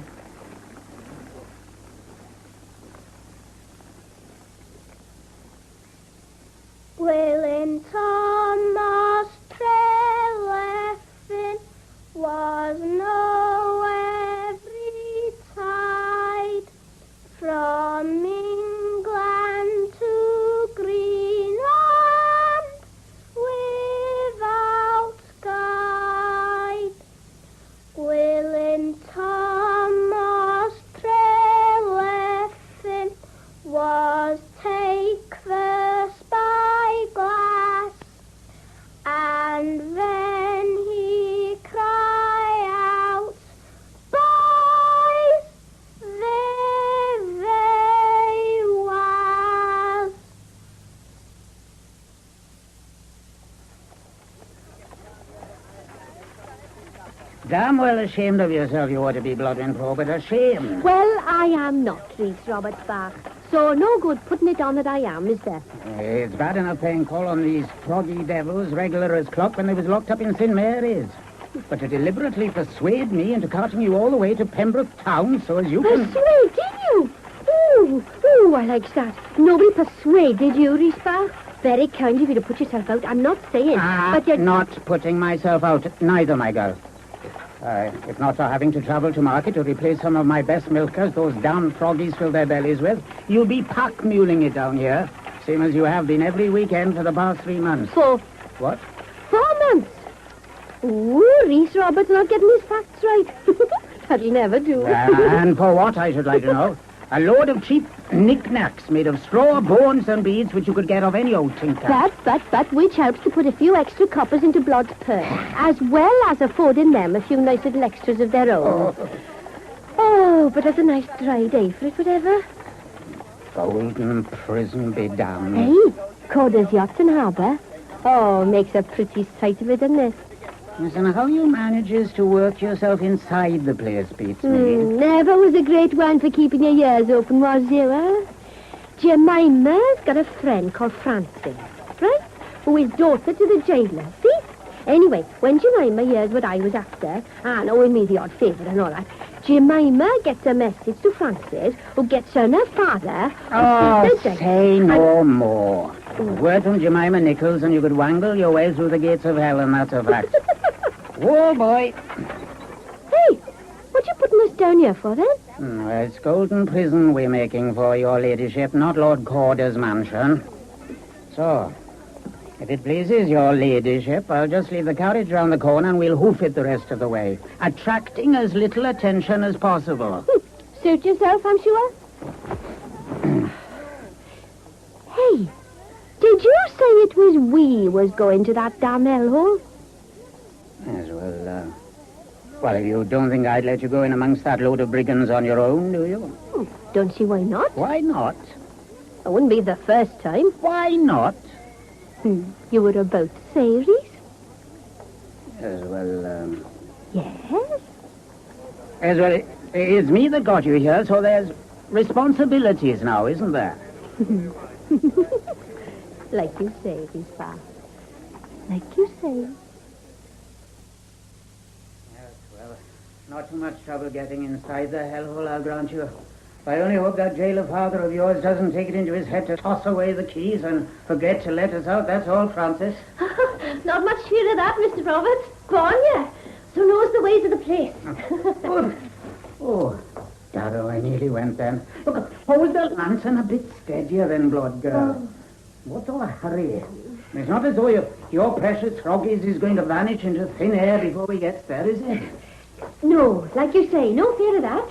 E: Willin Thomas Treleffin was no every tide from England to Greenland without guide. Willin Thomas Treleffin was take the spyglass, and then he cry out, "Boys, there they was."
G: Damn well ashamed of yourself you ought to be, Blodwyn Probert. Ashamed.
J: Well, I am not, Rhys Robert Bach. So no good putting it on that I am, is there?
G: It's bad enough paying call on these froggy devils, regular as clock, when they was locked up in St. Mary's. But to deliberately persuade me into carting you all the way to Pembroke Town so as you can...
J: Persuaded you? Ooh, I like that. Nobody persuaded you, Rhys Bach. Very kind of you to put yourself out. I'm not saying. But you're
G: not putting myself out, neither, my girl. If not for having to travel to market to replace some of my best milkers those damn froggies fill their bellies with, you'll be pack-muling it down here, same as you have been every weekend for the past 3 months. What?
J: 4 months. Ooh, Rhys Robert's not getting his facts right. That'll never do.
G: And for what, I should like to know? A load of cheap knickknacks made of straw, bones, and beads which you could get off any old tinker.
J: But which helps to put a few extra coppers into Blood's purse, as well as affording them a few nice little extras of their own. Oh, but that's a nice dry day for it, whatever.
G: Golden prison be damned.
J: Hey, Corder's Yachts and Harbour. Oh, makes a pretty sight of it, doesn't it?
G: Listen, how you manages to work yourself inside the place beats me.
J: Never was a great one for keeping your ears open, was you, huh? Jemima's got a friend called Francis, right? Who is daughter to the jailer, see? Anyway, when Jemima hears what I was after, knowing me the odd favour and all that, Jemima gets a message to Francis, who gets on her father...
G: say no more. Word from Jemima Nichols and you could wangle your way through the gates of hell, and that's a fact. Whoa, boy.
J: Hey, what you putting us down here for, then?
G: It's Golden Prison we're making for your ladyship, not Lord Corder's mansion. So, if it pleases your ladyship, I'll just leave the carriage round the corner and we'll hoof it the rest of the way, attracting as little attention as possible.
J: Suit yourself, I'm sure. Hey, did you say it was we was going to that damn hellhole?
G: Yes, well, if you don't think I'd let you go in amongst that load of brigands on your own, do you?
J: Don't see why not.
G: Why not?
J: It wouldn't be the first time.
G: Why not?
J: You were about to say, Rhys?
G: Yes, well,
J: Yes?
G: Yes, well, it's me that got you here, so there's responsibilities now, isn't there?
J: Like you say, Rhys Bach. Like you say.
G: Yes, well, not too much trouble getting inside the hellhole, I'll grant you. I only hope that jailer father of yours doesn't take it into his head to toss away the keys and forget to let us out. That's all, Francis.
E: Not much fear of that, Mr. Roberts. Go on, yeah. So knows the ways of the place.
G: Darrow, I nearly went then. Look, hold the lantern a bit steadier then, Blood Girl. What's all the hurry? It's not as though your precious froggies is going to vanish into thin air before we get there, is it?
J: No, like you say, no fear of that.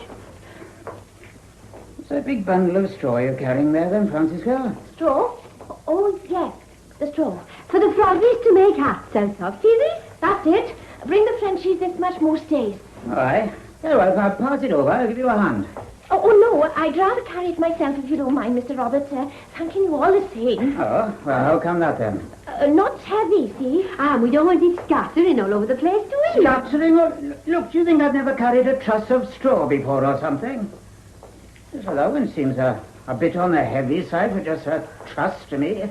G: What's that big bundle of straw you're carrying there then, Francisco?
J: Straw? Oh, yes, the straw. For the froggies to make hats out of. See this?
E: That's it. Bring the Frenchies this much more stays.
G: All right. Very well, if I pass it over, I'll give you a hand.
E: Oh, no, I'd rather carry it myself if you don't mind, Mr. Roberts. Thanking you all the same.
G: Oh, well, how come that then?
E: Not heavy, see? And we don't want it scattering all over the place, do we?
G: Scattering? Look, do you think I've never carried a truss of straw before or something? This allowance seems a bit on the heavy side for just a truss to me.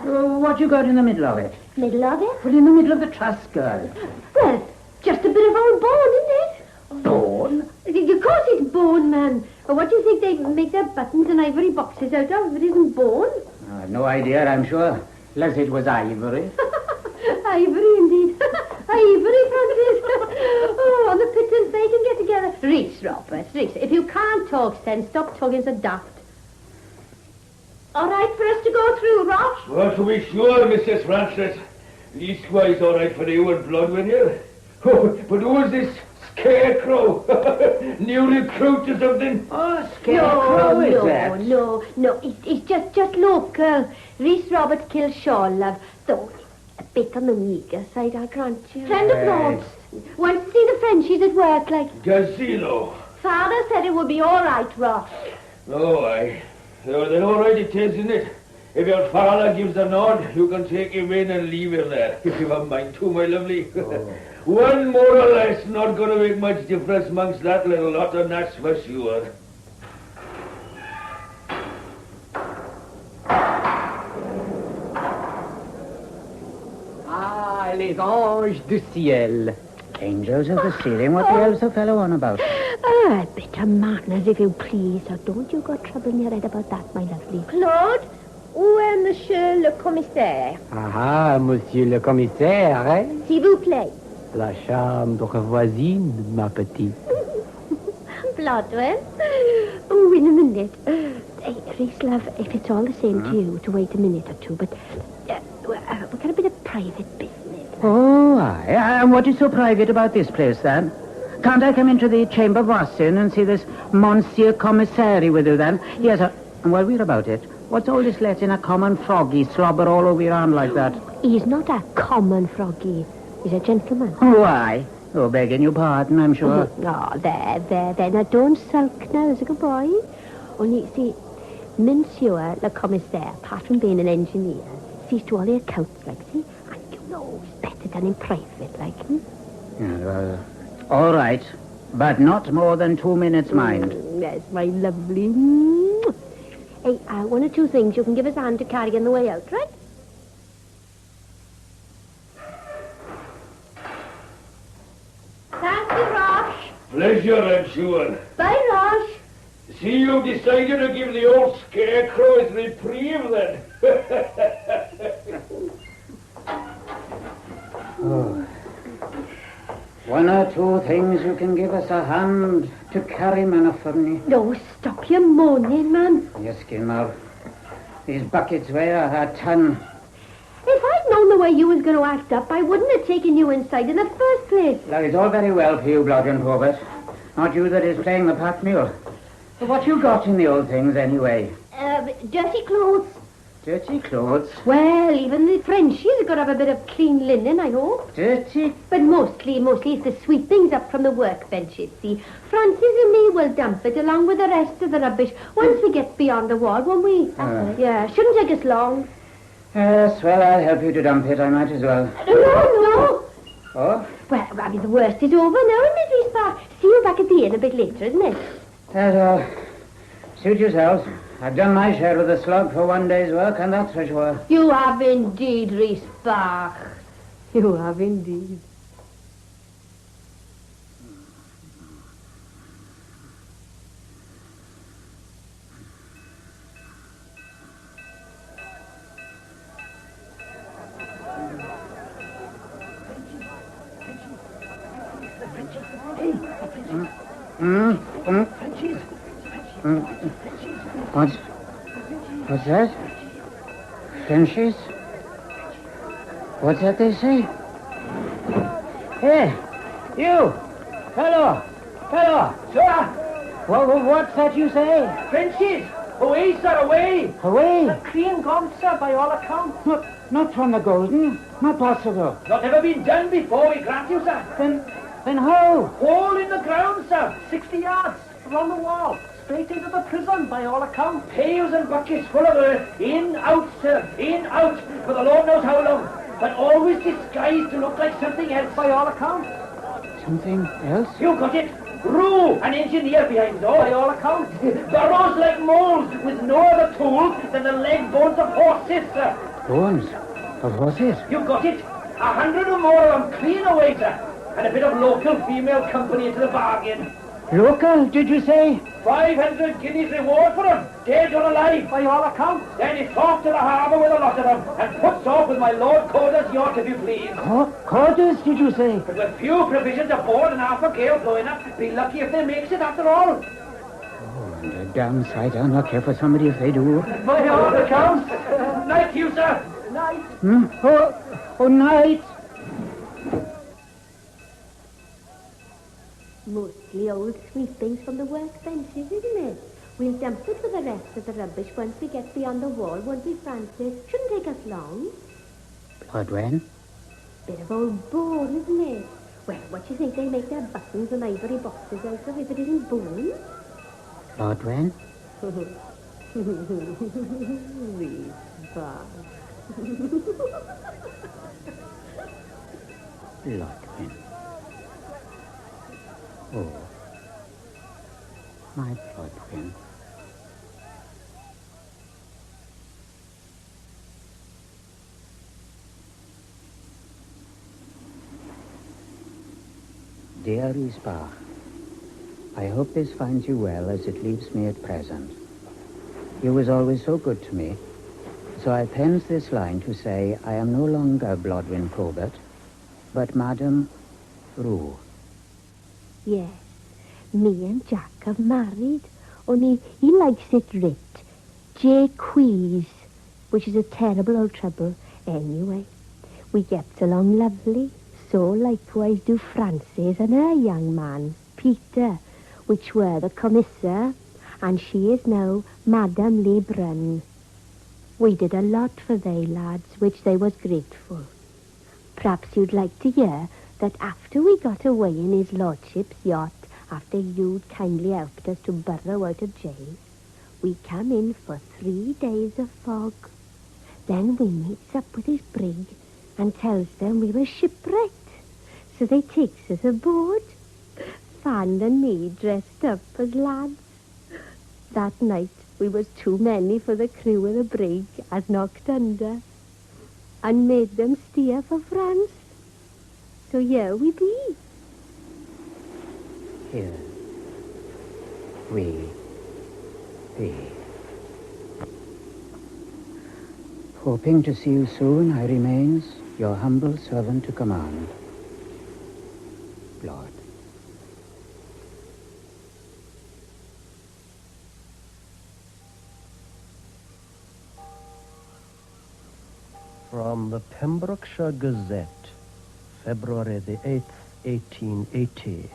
G: What you got in the middle of it?
E: Middle of it?
G: Well, in the middle of the truss, girl.
E: Well, just a bit of old bone, isn't it?
G: Bone?
E: Of course it's bone, man. What do you think they make their buttons and ivory boxes out of if it isn't bone?
G: I've no idea, I'm sure. Unless it was ivory.
E: Ivory, indeed. Ivory, Francis. Oh, the pittance they can get together. Reese, Robert, Reese, if you can't talk sense, stop talking so daft. All right for us to go through, Ross?
H: Well, to be sure, Mrs. Francis. Leastwise, all right for you and blood with you. Oh, but who is this scarecrow? New recruit or something?
G: Oh, scarecrow is that?
E: No, it's just local. Reese Roberts killed Shaw, love. Though a bit on the meagre side, I grant you. Friend of Lord's. Wants to see the Frenchies at work, like...
H: Casino.
E: Father said it would be all right, Ross.
H: Oh, aye. So then all right it is, isn't it? If your father gives a nod, you can take him in and leave him there. If you have a mind to, my lovely. Oh. One more or less not going to make much difference amongst that little lot, and that's for sure.
K: Ah, les anges du ciel.
G: Angels of the ceiling? What the hell's the fellow on about?
E: A bit of manners, if you please. So don't you got trouble in your head about that, my lovely. Claude, où est monsieur le commissaire?
K: Ah, monsieur le commissaire, eh?
E: S'il vous plaît.
K: La chambre voisine, ma petite.
E: Bloodwell? Oh, in a minute. Hey, Reese, love, if it's all the same to you, to wait a minute or two, but we've got a bit of private business.
G: Oh, aye. And what is so private about this place, then? Can't I come into the chamber voisin and see this Monsieur Commissary with you, then? Yes, and while we're about it, what's all this letting a common froggy slobber all over your arm like that?
E: He's not a common froggy. He's a gentleman.
G: Why? Oh, begging your pardon, I'm sure.
E: Oh, there. Now, don't sulk now, there's a good boy. Only, see, Monsieur le Commissaire, apart from being an engineer, sees to all the accounts, like, see? And you know it's better done in private, like,
G: Yeah, well, all right. But not more than 2 minutes, mind.
E: Yes, my lovely. Hey, one or two things you can give us a hand to carry on the way out, right? Thank you, Rosh.
H: Pleasure, I'm sure.
E: Bye, Rosh.
H: See, you've decided to give the old scarecrow his reprieve, then.
G: Oh. One or two things you can give us a hand to carry, man of me.
E: No, stop your moaning, man.
G: Yes, Gilmore. These buckets weigh a ton.
E: If I'd known the way you was going to act up, I wouldn't have taken you inside in the first place.
G: Now, it's all very well for you, Blood and Robert. Not you that is playing the pot mule. But what you got in the old things, anyway?
E: Dirty clothes.
G: Dirty clothes?
E: Well, even the Frenchies have got to have a bit of clean linen, I hope.
G: Dirty?
E: But mostly it's the sweepings up from the workbenches, see. Francis and me will dump it along with the rest of the rubbish once we get beyond the wall, won't we? Yeah, shouldn't take us long.
G: Yes, well, I'll help you to dump it. I might as well.
E: No.
G: Oh?
E: Well, I mean, the worst is over now, isn't it, Reese Park? See you back at the inn a bit later, isn't it?
G: That's all. Suit yourselves. I've done my share of the slog for one day's work, and that's for sure.
E: You have indeed, Reese Bach. You have indeed.
G: What's that? Frenchies? What's that they say? Hey, you! Hello!
L: Sir!
G: What's that you say?
L: Frenchies! Away, sir, away!
G: Away?
L: Clean gone, sir, by all accounts.
G: Not from the Golden. Not possible.
L: Not ever been done before, we grant you, sir.
G: Then how?
L: Hole in the ground, sir. 60 yards. Along the wall.
R: straight into the prison, by all accounts.
L: Pails and buckets full of earth. In, out, sir. In, out. For the Lord knows how long. But always disguised to look like something else.
R: By all accounts.
G: Something else?
L: You got it. Rue, an engineer behind it all.
R: By all accounts.
L: Burrows like moles, with no other tools than the leg bones of horses, sir.
G: Bones of horses?
L: You got it. 100 or more of them clean away, sir. And a bit of local female company into the bargain.
G: Local, did you say?
L: 500 guineas reward for them, dead or alive.
R: By all accounts.
L: Then he's off to the harbour with a lot of them, and puts off with my Lord Corder's yacht, if you please.
G: Quarters, did you say?
L: But with few provisions aboard and half a gale blowing up, be lucky if they makes it after all.
G: Oh, and a damn sight unlucky for somebody if they do.
L: By all accounts. Night, you, sir.
R: Night.
G: Oh, night.
J: Mostly old sweepings from the workbenches, isn't it? We'll dump it for the rest of the rubbish once we get beyond the wall, won't we, Francis? Shouldn't take us long.
G: Bloodwen?
J: Bit of old bone, isn't it? Well, what do you think they make their buttons and ivory boxes out of if it isn't bone?
G: Bloodwen?
J: These bars.
G: Bloodwen. Oh, my Bloodwen. Dear Isbach, I hope this finds you well as it leaves me at present. You was always so good to me, so I pens this line to say I am no longer Blodwyn Probert, but Madam Rue.
J: Yes, me and Jack have married, only he likes it writ J-Quees, which is a terrible old trouble. Anyway, we gets along lovely, so likewise do Frances and her young man, Peter, which were the commissar, and she is now Madame Lebrun. We did a lot for they lads, which they was grateful. Perhaps you'd like to hear that after we got away in his lordship's yacht, after you'd kindly helped us to burrow out of jail, we come in for 3 days of fog. Then we meets up with his brig and tells them we were shipwrecked. So they takes us aboard, Fan and me dressed up as lads. That night we was too many for the crew of the brig as knocked under, and made them steer for France. So here we be.
G: Here we be. Hoping to see you soon, I remains your humble servant to command. Lord.
D: From the Pembrokeshire Gazette, February the 8th, 1880.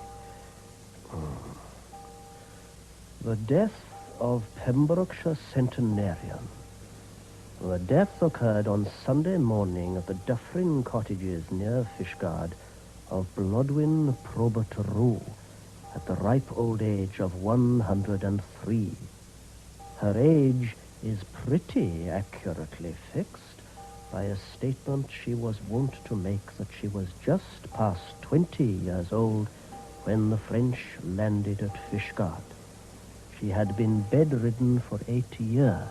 D: The death of Pembrokeshire centenarian. The death occurred on Sunday morning at the Dyffryn Cottages near Fishguard of Blodwyn Probert Rue at the ripe old age of 103. Her age is pretty accurately fixed by a statement she was wont to make that she was just past 20 years old when the French landed at Fishguard. She had been bedridden for 8 years.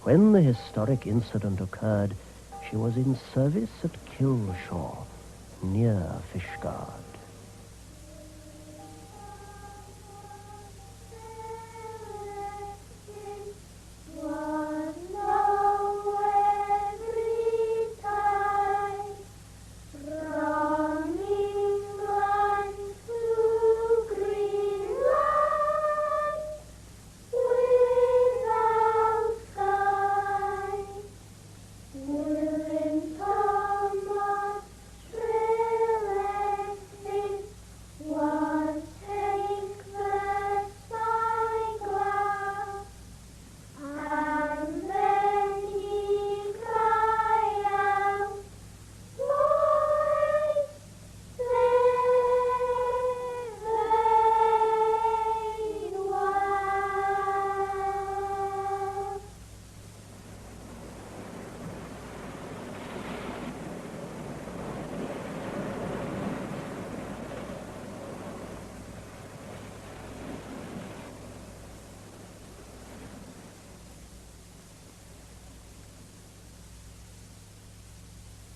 D: When the historic incident occurred, she was in service at Kilshaw, near Fishguard.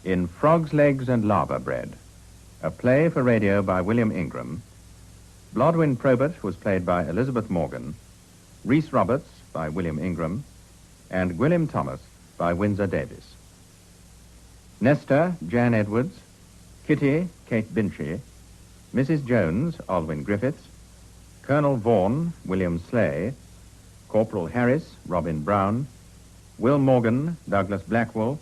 B: In Frogs' Legs and Laver Bread, a play for radio by William Ingram, Blodwyn Probert was played by Elizabeth Morgan, Rhys Roberts by William Ingram, and Gwilym Thomas by Windsor Davies. Nestor, Jan Edwards, Kitty, Kate Binchy, Mrs. Jones, Alwyn Griffiths, Colonel Vaughan, William Slay, Corporal Harris, Robin Brown, Will Morgan, Douglas Blackwell,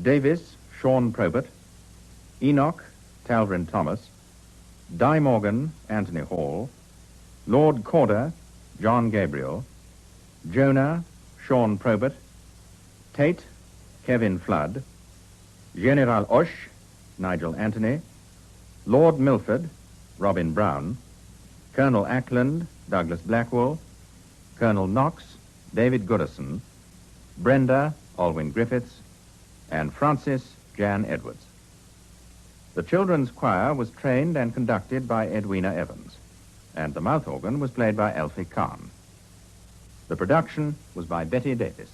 B: Davis, Sean Probert, Enoch, Talvin Thomas, Di Morgan, Anthony Hall, Lord Corder, John Gabriel, Jonah, Sean Probert, Tate, Kevin Flood, General Osh, Nigel Anthony, Lord Milford, Robin Brown, Colonel Ackland, Douglas Blackwell, Colonel Knox, David Goodison, Brenda, Alwyn Griffiths, and Francis, Jan Edwards. The children's choir was trained and conducted by Edwina Evans, and the mouth organ was played by Elfie Kahn. The production was by Betty Davis.